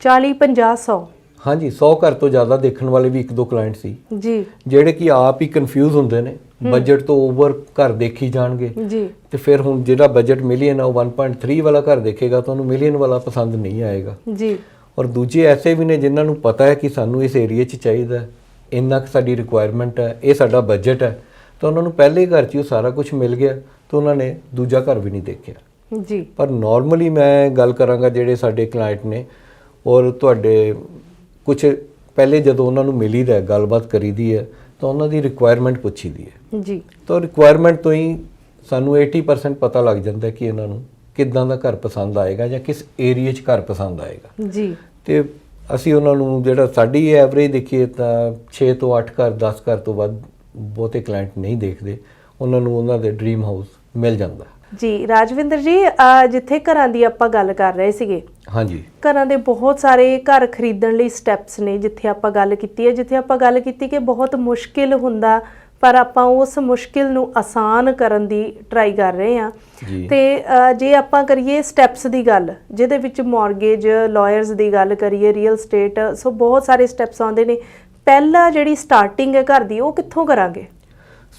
40 50 100? ਹਾਂਜੀ 100 ਘਰ ਤੋਂ ਜ਼ਿਆਦਾ ਦੇਖਣ ਵਾਲੇ ਵੀ ਇੱਕ ਦੋ ਕਲਾਇੰਟ ਸੀ ਜੀ ਜਿਹੜੇ ਕਿ ਆਪ ਹੀ ਕਨਫਿਊਜ਼ ਹੁੰਦੇ ਨੇ, ਬਜਟ ਤੋਂ ਓਵਰ ਘਰ ਦੇਖੀ ਜਾਣਗੇ। ਜੀ ਤੇ ਫਿਰ ਹੁਣ ਜਿਹੜਾ ਬਜਟ ਮਿਲੀਅਨ ਆ ਉਹ 1.3 ਵਾਲਾ ਘਰ ਦੇਖੇਗਾ ਤਾਂ ਉਹਨੂੰ ਮਿਲੀਅਨ ਵਾਲਾ ਪਸੰਦ ਨਹੀਂ ਆਏਗਾ। ਜੀ ਔਰ ਦੂਜੇ ਐਸੇ ਵੀ ਨੇ ਜਿਨ੍ਹਾਂ ਨੂੰ ਪਤਾ ਹੈ ਕਿ ਸਾਨੂੰ ਇਸ ਏਰੀਆ 'ਚ ਚਾਹੀਦਾ, ਇੰਨਾ ਕੁ ਸਾਡੀ ਰਿਕੁਆਇਰਮੈਂਟ ਹੈ, ਇਹ ਸਾਡਾ ਬਜਟ ਹੈ, ਤਾਂ ਉਹਨਾਂ ਨੂੰ ਪਹਿਲੇ ਘਰ 'ਚ ਉਹ ਸਾਰਾ ਕੁਝ ਮਿਲ ਗਿਆ ਤਾਂ ਉਹਨਾਂ ਨੇ ਦੂਜਾ ਘਰ ਵੀ ਨਹੀਂ ਦੇਖਿਆ। ਜੀ ਪਰ ਨਾਰਮਲੀ ਮੈਂ ਗੱਲ ਕਰਾਂਗਾ ਜਿਹੜੇ ਸਾਡੇ ਕਲਾਇੰਟ ਨੇ ਔਰ ਤੁਹਾਡੇ ਕੁਝ ਪਹਿਲੇ ਜਦੋਂ ਉਹਨਾਂ ਨੂੰ ਮਿਲੀਦਾ ਗੱਲਬਾਤ ਕਰੀਦੀ ਹੈ ਤਾਂ ਉਹਨਾਂ ਦੀ ਰਿਕੁਆਇਰਮੈਂਟ ਪੁੱਛੀਦੀ ਹੈ। ਜੀ ਤਾਂ ਰਿਕੁਆਇਰਮੈਂਟ ਤੋਂ ਹੀ ਸਾਨੂੰ 80% ਪਤਾ ਲੱਗ ਜਾਂਦਾ ਕਿ ਇਹਨਾਂ ਨੂੰ ਕਿੱਦਾਂ ਦਾ ਘਰ ਪਸੰਦ ਆਏਗਾ ਜਾਂ ਕਿਸ ਏਰੀਆ 'ਚ ਘਰ ਪਸੰਦ ਆਏਗਾ। ਜੀ ਤੇ ਅਸੀਂ ਉਹਨਾਂ ਨੂੰ ਜਿਹੜਾ ਸਾਡੀ ਐਵਰੇਜ ਦੇਖੀਏ ਤਾਂ 6 ਤੋਂ 8 ਘਰ 10 ਘਰ ਤੋਂ ਵੱਧ ਬਹੁਤੇ ਕਲਾਇੰਟ ਨਹੀਂ ਦੇਖਦੇ, ਉਹਨਾਂ ਨੂੰ ਉਹਨਾਂ ਦੇ ਡ੍ਰੀਮ ਹਾਊਸ ਮਿਲ ਜਾਂਦਾ। ਜੀ ਰਾਜਵਿੰਦਰ ਜੀ, ਜਿੱਥੇ ਘਰਾਂ ਦੀ ਆਪਾਂ ਗੱਲ ਕਰ ਰਹੇ ਸੀਗੇ, ਹਾਂਜੀ ਘਰਾਂ ਦੇ ਬਹੁਤ ਸਾਰੇ ਘਰ ਖਰੀਦਣ ਲਈ ਸਟੈਪਸ ਨੇ। ਜਿੱਥੇ ਆਪਾਂ ਗੱਲ ਕੀਤੀ ਕਿ ਬਹੁਤ ਮੁਸ਼ਕਿਲ ਹੁੰਦਾ ਪਰ ਆਪਾਂ ਉਸ ਮੁਸ਼ਕਿਲ ਨੂੰ ਆਸਾਨ ਕਰਨ ਦੀ ਟਰਾਈ ਕਰ ਰਹੇ ਹਾਂ। ਤੇ ਜੇ ਆਪਾਂ ਕਰੀਏ ਸਟੈਪਸ ਦੀ ਗੱਲ, ਜਿਹਦੇ ਵਿੱਚ ਮੌਰਗੇਜ, ਲਾਇਰਸ ਦੀ ਗੱਲ ਕਰੀਏ, ਰੀਅਲ ਸਟੇਟ, ਸੋ ਬਹੁਤ ਸਾਰੇ ਸਟੈਪਸ ਆਉਂਦੇ ਨੇ। ਪਹਿਲਾ ਜਿਹੜੀ ਸਟਾਰਟਿੰਗ ਹੈ ਘਰ ਦੀ, ਉਹ ਕਿੱਥੋਂ ਕਰਾਂਗੇ?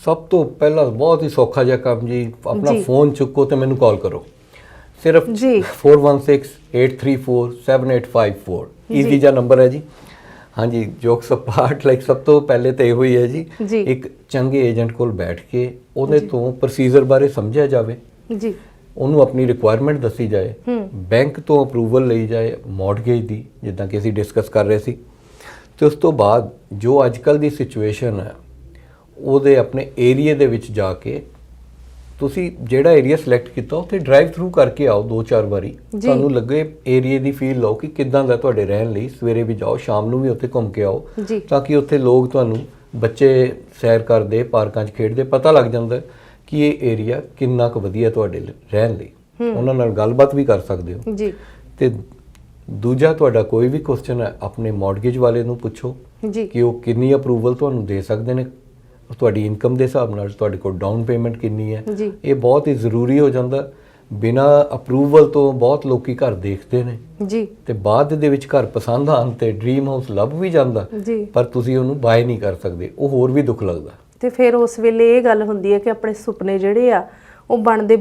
ਸਭ ਤੋਂ ਪਹਿਲਾਂ ਬਹੁਤ ਹੀ ਸੌਖਾ ਜਿਹਾ ਕੰਮ ਜੀ, ਆਪਣਾ ਫੋਨ ਚੁੱਕੋ ਤੇ ਮੈਨੂੰ ਕਾਲ ਕਰੋ। ਸਿਰਫ 4168347854 ਈਜ਼ੀ ਜਿਹਾ ਨੰਬਰ ਹੈ ਜੀ। ਹਾਂਜੀ ਜੋਕਸ ਅਪਾਰਟ, ਲਾਈਕ ਸਭ ਤੋਂ ਪਹਿਲੇ ਤਾਂ ਇਹੋ ਹੀ ਹੈ ਜੀ, ਇੱਕ ਚੰਗੇ ਏਜੰਟ ਕੋਲ ਬੈਠ ਕੇ ਉਹਦੇ ਤੋਂ ਪ੍ਰੋਸੀਜਰ ਬਾਰੇ ਸਮਝਿਆ ਜਾਵੇ ਜੀ, ਉਹਨੂੰ ਆਪਣੀ ਰਿਕੁਆਇਰਮੈਂਟ ਦੱਸੀ ਜਾਏ, ਬੈਂਕ ਤੋਂ ਅਪਰੂਵਲ ਲਈ ਜਾਏ ਮੌਰਗੇਜ ਦੀ, ਜਿੱਦਾਂ ਕਿ ਅਸੀਂ ਡਿਸਕਸ ਕਰ ਰਹੇ ਸੀ। ਤੇ ਉਸ ਤੋਂ ਬਾਅਦ ਜੋ ਅੱਜ ਕੱਲ੍ਹ ਦੀ ਸਿਚੁਏਸ਼ਨ ਹੈ ਉਹਦੇ ਆਪਣੇ ਏਰੀਏ ਦੇ ਵਿੱਚ ਜਾ ਕੇ ਤੁਸੀਂ ਜਿਹੜਾ ਏਰੀਆ ਸਿਲੈਕਟ ਕੀਤਾ ਉੱਥੇ ਡਰਾਈਵ ਥਰੂ ਕਰਕੇ ਆਓ 2-4 ਵਾਰੀ, ਤੁਹਾਨੂੰ ਲੱਗੇ ਏਰੀਏ ਦੀ ਫੀਲ ਲਓ ਕਿ ਕਿੱਦਾਂ ਦਾ ਤੁਹਾਡੇ ਰਹਿਣ ਲਈ। ਸਵੇਰੇ ਵੀ ਜਾਓ, ਸ਼ਾਮ ਨੂੰ ਵੀ ਉੱਥੇ ਘੁੰਮ ਕੇ ਆਓ, ਤਾਂ ਕਿ ਉੱਥੇ ਲੋਕ ਤੁਹਾਨੂੰ, ਬੱਚੇ ਸੈਰ ਕਰਦੇ, ਪਾਰਕਾਂ 'ਚ ਖੇਡਦੇ, ਪਤਾ ਲੱਗ ਜਾਂਦਾ ਕਿ ਇਹ ਏਰੀਆ ਕਿੰਨਾ ਕੁ ਵਧੀਆ ਤੁਹਾਡੇ ਰਹਿਣ ਲਈ। ਉਹਨਾਂ ਨਾਲ ਗੱਲਬਾਤ ਵੀ ਕਰ ਸਕਦੇ ਹੋ ਜੀ। ਤੇ ਦੂਜਾ ਤੁਹਾਡਾ ਕੋਈ ਵੀ ਕੁਐਸਚਨ ਹੈ ਆਪਣੇ ਮੌਰਗੇਜ ਵਾਲੇ ਨੂੰ ਪੁੱਛੋ ਕਿ ਉਹ ਕਿੰਨੀ ਅਪਰੂਵਲ ਤੁਹਾਨੂੰ ਦੇ ਸਕਦੇ ਨੇ, ਤੁਹਾਡੀ ਇਨਕਮ ਦੇ ਹਿਸਾਬ ਨਾਲ ਤੁਹਾਡੇ ਕੋਲ ਡਾਊਨ ਪੇਮੈਂਟ ਕਿੰਨੀ ਹੈ। ਇਹ ਬਹੁਤ ਹੀ ਜ਼ਰੂਰੀ ਹੋ ਜਾਂਦਾ। ਬਿਨਾਂ ਅਪਰੂਵਲ ਤੋਂ ਬਹੁਤ ਲੋਕੀ ਘਰ ਦੇਖਦੇ ਨੇ ਜੀ, ਤੇ ਬਾਅਦ ਦੇ ਵਿੱਚ ਘਰ ਪਸੰਦ ਆਉਣ ਤੇ ਡ੍ਰੀਮ ਹਾਊਸ ਲੱਭ ਵੀ ਜਾਂਦਾ ਪਰ ਤੁਸੀਂ ਉਹਨੂੰ ਬਾਏ ਨਹੀਂ ਕਰ ਸਕਦੇ, ਉਹ ਹੋਰ ਵੀ ਦੁੱਖ ਲੱਗਦਾ। ਤੇ ਫਿਰ ਉਸ ਵੇਲੇ ਇਹ ਗੱਲ ਹੁੰਦੀ ਹੈ ਕਿ ਆਪਣੇ ਸੁਪਨੇ ਜਿਹੜੇ ਆ ਉਹ ਬਣਦੇ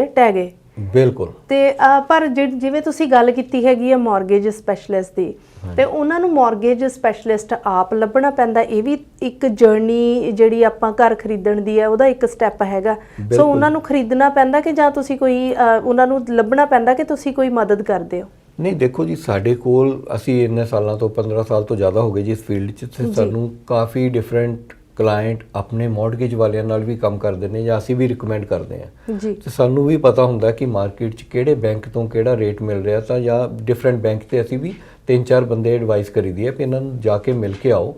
ਟਹਿ ਗਏ। ਬਿਲਕੁਲ। ਤੇ ਪਰ ਜਿਵੇਂ ਤੁਸੀਂ ਗੱਲ ਕੀਤੀ ਹੈਗੀ ਆ ਮੌਰਗੇਜ ਸਪੈਸ਼ਲਿਸਟ ਦੀ, ਤੇ ਉਹਨਾਂ ਨੂੰ ਮੌਰਗੇਜ ਸਪੈਸ਼ਲਿਸਟ ਆਪ ਲੱਭਣਾ ਪੈਂਦਾ। ਇਹ ਵੀ ਇੱਕ ਜਰਨੀ ਜਿਹੜੀ ਆਪਾਂ ਘਰ ਖਰੀਦਣ ਦੀ ਹੈ ਉਹਦਾ ਇੱਕ ਸਟੈਪ ਹੈਗਾ। ਸੋ ਉਹਨਾਂ ਨੂੰ ਖਰੀਦਣਾ ਪੈਂਦਾ ਕਿ ਜਾਂ ਤੁਸੀਂ ਕੋਈ ਉਹਨਾਂ ਨੂੰ ਲੱਭਣਾ ਪੈਂਦਾ ਕਿ ਤੁਸੀਂ ਕੋਈ ਮਦਦ ਕਰਦੇ ਹੋ? ਨਹੀਂ ਦੇਖੋ ਜੀ, ਸਾਡੇ ਕੋਲ ਅਸੀਂ ਇੰਨੇ ਸਾਲਾਂ ਤੋਂ 15 ਸਾਲ ਤੋਂ ਜ਼ਿਆਦਾ ਹੋ ਗਏ ਜੀ ਇਸ ਫੀਲਡ 'ਚ, ਸਾਨੂੰ ਕਾਫੀ ਡਿਫਰੈਂਟ ਕਲਾਇੰਟ ਆਪਣੇ ਮੌਰਗੇਜ ਵਾਲਿਆਂ ਨਾਲ ਵੀ ਕੰਮ ਕਰਦੇ ਨੇ ਜਾਂ ਅਸੀਂ ਵੀ ਰਿਕਮੈਂਡ ਕਰਦੇ ਹਾਂ ਜੀ। ਤੇ ਸਾਨੂੰ ਵੀ ਪਤਾ ਹੁੰਦਾ ਕਿ ਮਾਰਕੀਟ 'ਚ ਕਿਹੜੇ ਬੈਂਕ ਤੋਂ ਕਿਹੜਾ ਰੇਟ ਮਿਲ ਰਿਹਾ, ਤਾਂ ਜਾਂ ਡਿਫਰੈਂਟ ਬੈਂਕ ਤੇ ਅਸੀਂ ਵੀ 3-4 ਬੰਦੇ ਐਡਵਾਈਸ ਕਰੀਦੀ ਹੈ ਕਿ ਇਹਨਾਂ ਨੂੰ ਜਾ ਕੇ ਮਿਲ ਕੇ ਆਓ।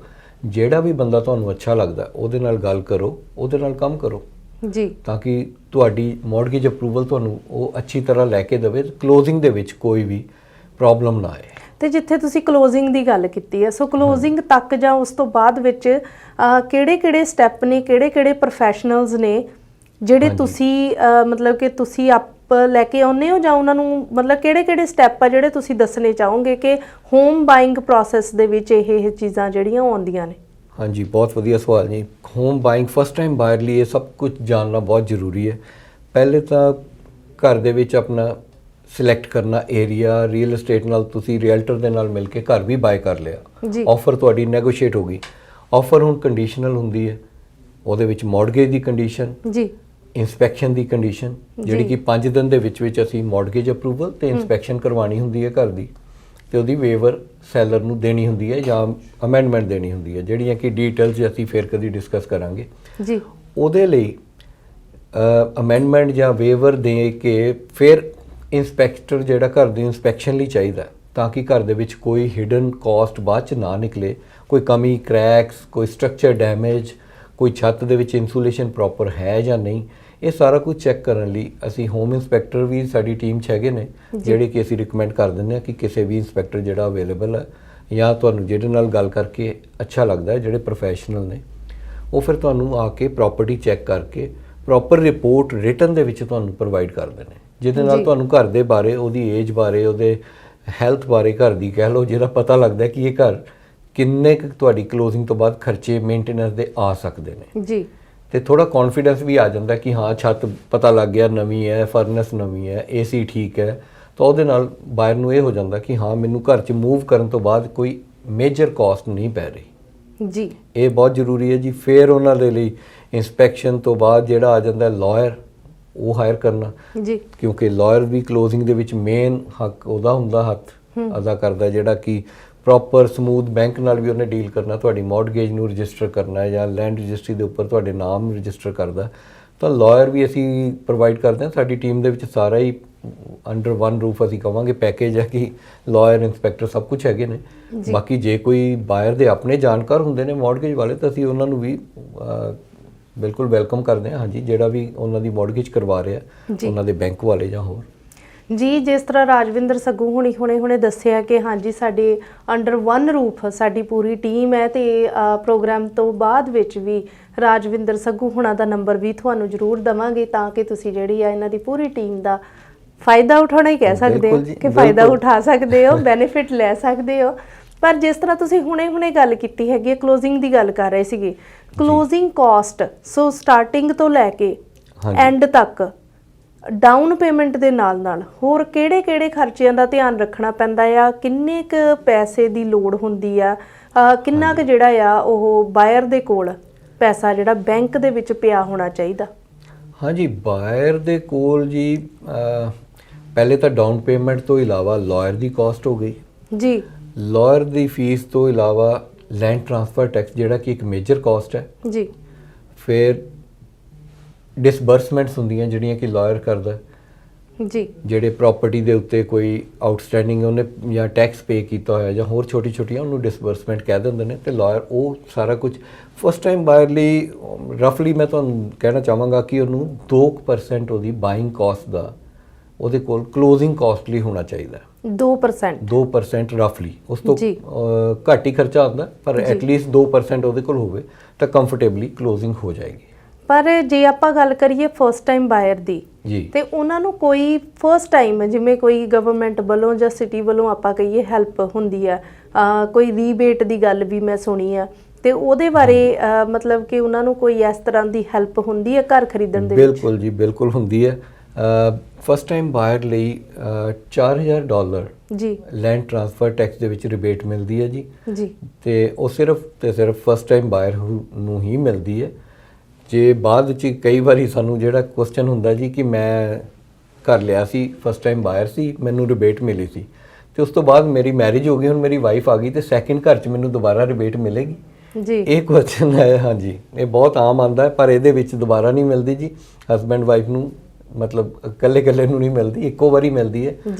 ਜਿਹੜਾ ਵੀ ਬੰਦਾ ਤੁਹਾਨੂੰ ਅੱਛਾ ਲੱਗਦਾ ਉਹਦੇ ਨਾਲ ਗੱਲ ਕਰੋ, ਉਹਦੇ ਨਾਲ ਕੰਮ ਕਰੋ ਜੀ, ਤਾਂ ਕਿ ਤੁਹਾਡੀ ਮੌਰਗੇਜ ਅਪਰੂਵਲ ਤੁਹਾਨੂੰ ਉਹ ਅੱਛੀ ਤਰ੍ਹਾਂ ਲੈ ਕੇ ਦੇਵੇ, ਕਲੋਜ਼ਿੰਗ ਦੇ ਵਿੱਚ ਕੋਈ ਵੀ ਪ੍ਰੋਬਲਮ ਨਾ ਆਏ। ਤੇ ਜਿੱਥੇ ਤੁਸੀਂ ਕਲੋਜ਼ਿੰਗ ਦੀ ਗੱਲ ਕੀਤੀ ਹੈ, ਸੋ ਕਲੋਜ਼ਿੰਗ ਤੱਕ ਜਾਂ ਉਸ ਤੋਂ ਬਾਅਦ ਵਿੱਚ ਕਿਹੜੇ-ਕਿਹੜੇ ਸਟੈਪ ਨੇ, ਕਿਹੜੇ-ਕਿਹੜੇ ਪ੍ਰੋਫੈਸ਼ਨਲਸ ਨੇ ਜਿਹੜੇ ਤੁਸੀਂ ਮਤਲਬ ਕਿ ਤੁਸੀਂ ਆਪ ਲੈ ਕੇ ਆਉਂਦੇ ਹੋ, ਜਾਂ ਉਹਨਾਂ ਨੂੰ ਮਤਲਬ ਕਿਹੜੇ ਸਟੈਪ ਆ ਜਿਹੜੇ ਤੁਸੀਂ ਦੱਸਣੇ ਚਾਹੋਗੇ ਕਿ ਹੋਮ ਬਾਇੰਗ ਪ੍ਰੋਸੈਸ ਦੇ ਵਿੱਚ ਇਹ ਚੀਜ਼ਾਂ ਜਿਹੜੀਆਂ ਆਉਂਦੀਆਂ ਨੇ? ਹਾਂਜੀ, ਬਹੁਤ ਵਧੀਆ ਸਵਾਲ ਜੀ। ਹੋਮ ਬਾਇੰਗ ਫਸਟ ਟਾਈਮ ਬਾਇਰ ਲਈ ਇਹ ਸਭ ਕੁਝ ਜਾਣਨਾ ਬਹੁਤ ਜ਼ਰੂਰੀ ਹੈ। ਪਹਿਲੇ ਤਾਂ ਘਰ ਦੇ ਵਿੱਚ ਆਪਣਾ ਸਿਲੈਕਟ ਕਰਨਾ ਏਰੀਆ, ਰੀਅਲ ਏਸਟੇਟ ਨਾਲ ਤੁਸੀਂ ਰੀਅਲਟਰ ਦੇ ਨਾਲ ਮਿਲ ਕੇ ਘਰ ਵੀ ਬਾਏ ਕਰ ਲਿਆ, ਆਫਰ ਤੁਹਾਡੀ ਨੈਗੋਸ਼ੀਏਟ ਹੋ ਗਈ। ਆਫਰ ਹੁਣ ਕੰਡੀਸ਼ਨਲ ਹੁੰਦੀ ਹੈ, ਉਹਦੇ ਵਿੱਚ ਮੌਰਗੇਜ ਦੀ ਕੰਡੀਸ਼ਨ ਜੀ, ਇੰਸਪੈਕਸ਼ਨ ਦੀ ਕੰਡੀਸ਼ਨ, ਜਿਹੜੀ ਕਿ 5 ਦਿਨ ਦੇ ਵਿੱਚ ਅਸੀਂ ਮੌਰਗੇਜ ਅਪਰੂਵਲ ਤੇ ਇੰਸਪੈਕਸ਼ਨ ਕਰਵਾਉਣੀ ਹੁੰਦੀ ਹੈ ਘਰ ਦੀ, ਤੇ ਉਹਦੀ ਵੇਵਰ ਸੈਲਰ ਨੂੰ ਦੇਣੀ ਹੁੰਦੀ ਹੈ ਜਾਂ ਅਮੈਂਡਮੈਂਟ ਦੇਣੀ ਹੁੰਦੀ ਹੈ, ਜਿਹੜੀਆਂ ਕਿ ਡਿਟੇਲਸ ਅਸੀਂ ਫਿਰ ਕਦੀ ਡਿਸਕਸ ਕਰਾਂਗੇ ਜੀ। ਉਹਦੇ ਲਈ ਅਮੈਂਡਮੈਂਟ ਜਾਂ ਵੇਵਰ ਦੇ ਕੇ ਫਿਰ ਇੰਸਪੈਕਟਰ ਜਿਹੜਾ ਘਰ ਦੀ ਇੰਸਪੈਕਸ਼ਨ ਲਈ ਚਾਹੀਦਾ, ਤਾਂ ਕਿ ਘਰ ਦੇ ਵਿੱਚ ਕੋਈ ਹਿਡਨ ਕਾਸਟ ਬਾਅਦ ਚ ਨਾ ਨਿਕਲੇ, ਕੋਈ ਕਮੀ, ਕ੍ਰੈਕਸ, ਕੋਈ ਸਟਰਕਚਰ ਡੈਮੇਜ, ਕੋਈ ਛੱਤ ਦੇ ਵਿੱਚ ਇਨਸੂਲੇਸ਼ਨ ਪ੍ਰੋਪਰ ਹੈ ਜਾਂ ਨਹੀਂ, ਇਹ ਸਾਰਾ ਕੁਝ ਚੈੱਕ ਕਰਨ ਲਈ ਅਸੀਂ ਹੋਮ ਇੰਸਪੈਕਟਰ ਵੀ ਸਾਡੀ ਟੀਮ 'ਚ ਹੈਗੇ ਨੇ, ਜਿਹੜੇ ਕਿ ਅਸੀਂ ਰਿਕਮੈਂਡ ਕਰ ਦਿੰਦੇ ਹਾਂ ਕਿ ਕਿਸੇ ਵੀ ਇੰਸਪੈਕਟਰ ਜਿਹੜਾ ਅਵੇਲੇਬਲ ਹੈ ਜਾਂ ਤੁਹਾਨੂੰ ਜਿਹਦੇ ਨਾਲ ਗੱਲ ਕਰਕੇ ਅੱਛਾ ਲੱਗਦਾ, ਜਿਹੜੇ ਪ੍ਰੋਫੈਸ਼ਨਲ ਨੇ, ਉਹ ਫਿਰ ਤੁਹਾਨੂੰ ਆ ਕੇ ਪ੍ਰਾਪਰਟੀ ਚੈੱਕ ਕਰਕੇ ਪ੍ਰੋਪਰ ਰਿਪੋਰਟ ਰਿਟਨ ਦੇ ਵਿੱਚ ਤੁਹਾਨੂੰ ਪ੍ਰੋਵਾਈਡ ਕਰਦੇ ਨੇ, ਜਿਹਦੇ ਨਾਲ ਤੁਹਾਨੂੰ ਘਰ ਦੇ ਬਾਰੇ, ਉਹਦੀ ਏਜ ਬਾਰੇ, ਉਹਦੇ ਹੈਲਥ ਬਾਰੇ, ਘਰ ਦੀ ਕਹਿ ਲਓ, ਜਿਹੜਾ ਪਤਾ ਲੱਗਦਾ ਕਿ ਇਹ ਘਰ ਕਿੰਨੇ ਕੁ ਤੁਹਾਡੀ ਕਲੋਜ਼ਿੰਗ ਤੋਂ ਬਾਅਦ ਖਰਚੇ ਮੇਨਟੇਨੈਂਸ ਦੇ ਆ ਸਕਦੇ ਨੇ ਜੀ। ਤੇ ਥੋੜਾ ਕੌਨਫੀਡੈਂਸ ਵੀ ਆ ਜਾਂਦਾ ਕਿ ਹਾਂ ਛੱਤ ਪਤਾ ਲੱਗ ਗਿਆ ਨਵੀਂ ਹੈ, ਫਰਨੈਸ ਨਵੀਂ ਹੈ, ਏਸੀ ਠੀਕ ਹੈ, ਤਾਂ ਉਹਦੇ ਨਾਲ ਬਾਇਰ ਨੂੰ ਇਹ ਹੋ ਜਾਂਦਾ ਕਿ ਹਾਂ ਮੈਨੂੰ ਘਰ 'ਚ ਮੂਵ ਕਰਨ ਤੋਂ ਬਾਅਦ ਕੋਈ ਮੇਜਰ ਕਾਸਟ ਨਹੀਂ ਪੈ ਰਹੀ ਜੀ। ਇਹ ਬਹੁਤ ਜ਼ਰੂਰੀ ਹੈ ਜੀ। ਫਿਰ ਉਹਨਾਂ ਦੇ ਲਈ ਇੰਸਪੈਕਸ਼ਨ ਤੋਂ ਬਾਅਦ ਜਿਹੜਾ ਆ ਜਾਂਦਾ ਲਾਇਰ, ਉਹ ਹਾਇਰ ਕਰਨਾ ਜੀ, ਕਿਉਂਕਿ ਲਾਇਰ ਵੀ ਕਲੋਜ਼ਿੰਗ ਦੇ ਵਿੱਚ ਮੇਨ ਹੱਕ ਉਹਦਾ ਹੁੰਦਾ, ਹੱਥ ਅਦਾ ਕਰਦਾ, ਜਿਹੜਾ ਕਿ ਪ੍ਰੋਪਰ ਸਮੂਥ ਬੈਂਕ ਨਾਲ ਵੀ ਉਹਨੇ ਡੀਲ ਕਰਨਾ, ਤੁਹਾਡੀ ਮੌਰਗੇਜ ਨੂੰ ਰਜਿਸਟਰ ਕਰਨਾ ਜਾਂ ਲੈਂਡ ਰਜਿਸਟਰੀ ਦੇ ਉੱਪਰ ਤੁਹਾਡੇ ਨਾਮ ਰਜਿਸਟਰ ਕਰਦਾ, ਤਾਂ ਲਾਇਰ ਵੀ ਅਸੀਂ ਪ੍ਰੋਵਾਈਡ ਕਰਦੇ ਹਾਂ। ਸਾਡੀ ਟੀਮ ਦੇ ਵਿੱਚ ਸਾਰਾ ਹੀ ਅੰਡਰ ਵਨ ਰੂਫ ਅਸੀਂ ਕਵਾਂਗੇ ਪੈਕੇਜ ਹੈ ਕਿ ਲਾਇਰ, ਇੰਸਪੈਕਟਰ ਸਭ ਕੁਝ ਹੈਗੇ ਨੇ। ਬਾਕੀ ਜੇ ਕੋਈ ਬਾਇਰ ਦੇ ਆਪਣੇ ਜਾਣਕਾਰ ਹੁੰਦੇ ਨੇ ਮੌਰਗੇਜ ਵਾਲੇ, ਤਾਂ ਅਸੀਂ ਉਹਨਾਂ ਨੂੰ ਵੀ ਬਿਲਕੁਲ ਵੈਲਕਮ ਕਰਦੇ ਹਾਂ। ਹਾਂਜੀ, ਜਿਹੜਾ ਵੀ ਉਹਨਾਂ ਦੀ ਮੌਰਗੇਜ ਕਰਵਾ ਰਿਹਾ, ਉਹਨਾਂ ਦੇ ਬੈਂਕ ਵਾਲੇ ਜਾਂ ਹੋਰ ਜੀ। ਜਿਸ ਤਰ੍ਹਾਂ ਰਾਜਵਿੰਦਰ ਸੱਗੂ ਹੁਣੇ ਦੱਸਿਆ ਕਿ ਹਾਂਜੀ ਸਾਡੇ ਅੰਡਰ ਵਨ ਰੂਫ ਸਾਡੀ ਪੂਰੀ ਟੀਮ ਹੈ, ਤੇ ਪ੍ਰੋਗਰਾਮ ਤੋਂ ਬਾਅਦ ਵਿੱਚ ਵੀ ਰਾਜਵਿੰਦਰ ਸੱਗੂ ਹੁਣਾਂ ਦਾ ਨੰਬਰ ਵੀ ਤੁਹਾਨੂੰ ਜ਼ਰੂਰ ਦੇਵਾਂਗੇ, ਤਾਂ ਕਿ ਤੁਸੀਂ ਜਿਹੜੀ ਆ ਇਹਨਾਂ ਦੀ ਪੂਰੀ ਟੀਮ ਦਾ ਫਾਇਦਾ ਉਠਾਉਣਾ ਹੀ ਕਹਿ ਸਕਦੇ ਹੋ ਕਿ ਫਾਇਦਾ ਉਠਾ ਸਕਦੇ ਹੋ, ਬੈਨੀਫਿਟ ਲੈ ਸਕਦੇ ਹੋ। ਪਰ ਜਿਸ ਤਰ੍ਹਾਂ ਤੁਸੀਂ ਹੁਣੇ ਗੱਲ ਕੀਤੀ ਹੈਗੀ, ਕਲੋਜ਼ਿੰਗ ਦੀ ਗੱਲ ਕਰ ਰਹੇ ਸੀਗੇ, ਕਲੋਜ਼ਿੰਗ ਕਾਸਟ, ਸੋ ਸਟਾਰਟਿੰਗ ਤੋਂ ਲੈ ਕੇ ਐਂਡ ਤੱਕ ਡਾਊਨ ਪੇਮੈਂਟ ਦੇ ਨਾਲ ਹੋਰ ਕਿਹੜੇ ਖਰਚਿਆਂ ਦਾ ਧਿਆਨ ਰੱਖਣਾ ਪੈਂਦਾ ਆ? ਕਿੰਨੇ ਕੁ ਪੈਸੇ ਦੀ ਲੋੜ ਹੁੰਦੀ ਆ? ਕਿੰਨਾ ਕੁ ਜਿਹੜਾ ਆ ਉਹ ਬਾਇਰ ਦੇ ਕੋਲ ਪੈਸਾ ਜਿਹੜਾ ਬੈਂਕ ਦੇ ਵਿੱਚ ਪਿਆ ਹੋਣਾ ਚਾਹੀਦਾ? ਹਾਂਜੀ, ਬਾਇਰ ਦੇ ਕੋਲ ਜੀ ਪਹਿਲੇ ਤਾਂ ਡਾਊਨ ਪੇਮੈਂਟ ਤੋਂ ਇਲਾਵਾ ਲਾਇਰ ਦੀ ਕਾਸਟ ਹੋ ਗਈ ਜੀ, ਲਾਇਰ ਦੀ ਫੀਸ ਤੋਂ ਇਲਾਵਾ ਲੈਂਡ ਟ੍ਰਾਂਸਫਰ ਟੈਕਸ, ਜਿਹੜਾ ਕਿ ਇੱਕ ਮੇਜਰ ਕਾਸਟ ਹੈ ਜੀ। ਫਿਰ ਡਿਸਬਰਸਮੈਂਟਸ ਹੁੰਦੀਆਂ ਜਿਹੜੀਆਂ ਕਿ ਲਾਇਰ ਕਰਦਾ ਜੀ, ਜਿਹੜੇ ਪ੍ਰਾਪਰਟੀ ਦੇ ਉੱਤੇ ਕੋਈ ਆਊਟਸਟੈਂਡਿੰਗ ਉਹਨੇ ਜਾਂ ਟੈਕਸ ਪੇ ਕੀਤਾ ਹੋਇਆ ਜਾਂ ਹੋਰ ਛੋਟੀਆਂ ਉਹਨੂੰ ਡਿਸਬਰਸਮੈਂਟ ਕਹਿ ਦਿੰਦੇ ਨੇ, ਤੇ ਲਾਇਰ ਉਹ ਸਾਰਾ ਕੁਝ ਫਸਟ ਟਾਈਮ ਬਾਇਰ ਲਈ ਰਫਲੀ ਮੈਂ ਤੁਹਾਨੂੰ ਕਹਿਣਾ ਚਾਹਾਂਗਾ ਕਿ ਉਹਨੂੰ 2% ਉਹਦੀ ਬਾਇੰਗ ਕਾਸਟ ਦਾ ਉਹਦੇ ਕੋਲ ਕਲੋਜ਼ਿੰਗ ਕਾਸਟ ਲਈ ਹੋਣਾ ਚਾਹੀਦਾ। 2% ਰਫਲੀ, ਉਸ ਤੋਂ ਘੱਟ ਹੀ ਖਰਚਾ ਆਉਂਦਾ, ਪਰ ਐਟਲੀਸਟ 2% ਉਹਦੇ ਕੋਲ ਹੋਵੇ ਤਾਂ ਕੰਫਰਟੇਬਲੀ ਕਲੋਜ਼ਿੰਗ ਹੋ ਜਾਏਗੀ। ਪਰ ਜੇ ਆਪਾਂ ਗੱਲ ਕਰੀਏ ਫਸਟ ਟਾਈਮ ਬਾਇਰ ਦੀ ਜੀ, ਤੇ ਉਹਨਾਂ ਨੂੰ ਕੋਈ ਫਸਟ ਟਾਈਮ ਜਿਵੇਂ ਕੋਈ ਗਵਰਨਮੈਂਟ ਵੱਲੋਂ ਜਾਂ ਸਿਟੀ ਵੱਲੋਂ ਆਪਾਂ ਕਹੀਏ ਹੈਲਪ ਹੁੰਦੀ ਆ, ਕੋਈ ਰੀਬੇਟ ਦੀ ਗੱਲ ਵੀ ਮੈਂ ਸੁਣੀ ਆ, ਤੇ ਉਹਦੇ ਬਾਰੇ ਮਤਲਬ ਕਿ ਉਹਨਾਂ ਨੂੰ ਕੋਈ ਇਸ ਤਰ੍ਹਾਂ ਦੀ ਹੈਲਪ ਹੁੰਦੀ ਹੈ ਘਰ ਖਰੀਦਣ ਦੇ ਵਿੱਚ? ਬਿਲਕੁਲ ਜੀ, ਬਿਲਕੁਲ ਹੁੰਦੀ ਹੈ। ਫਸਟ ਟਾਈਮ ਬਾਇਰ ਲਈ $4000 ਜੀ ਲੈਂਡ ਟ੍ਰਾਂਸਫਰ ਟੈਕਸ ਦੇ ਵਿੱਚ ਰਿਬੇਟ ਮਿਲਦੀ ਹੈ ਜੀ, ਤੇ ਉਹ ਸਿਰਫ ਫਸਟ ਟਾਈਮ ਬਾਇਰ ਨੂੰ ਹੀ ਮਿਲਦੀ ਹੈ। ਜੇ ਬਾਅਦ ਵਿੱਚ ਕਈ ਵਾਰੀ ਸਾਨੂੰ ਜਿਹੜਾ ਕੁਐਸਚਨ ਹੁੰਦਾ ਜੀ ਕਿ ਮੈਂ ਘਰ ਲਿਆ ਸੀ, ਫਸਟ ਟਾਈਮ ਬਾਇਰ ਸੀ, ਮੈਨੂੰ ਰਿਬੇਟ ਮਿਲੀ ਸੀ, ਤੇ ਉਸ ਤੋਂ ਬਾਅਦ ਮੇਰੀ ਮੈਰਿਜ ਹੋ ਗਈ, ਹੁਣ ਮੇਰੀ ਵਾਈਫ ਆ ਗਈ, ਤੇ ਸੈਕਿੰਡ ਘਰ 'ਚ ਮੈਨੂੰ ਦੁਬਾਰਾ ਰਿਬੇਟ ਮਿਲੇਗੀ ਜੀ? ਇਹ ਕੁਐਸਚਨ ਹੈ। ਹਾਂਜੀ, ਇਹ ਬਹੁਤ ਆਮ ਆਉਂਦਾ ਹੈ, ਪਰ ਇਹਦੇ ਵਿੱਚ ਦੁਬਾਰਾ ਨਹੀਂ ਮਿਲਦੀ ਜੀ। ਹਸਬੈਂਡ ਵਾਈਫ ਨੂੰ ਮਤਲਬ ਇਕੱਲੇ ਨੂੰ ਨਹੀਂ ਮਿਲਦੀ, ਇੱਕੋ ਵਾਰੀ ਮਿਲਦੀ ਹੈ,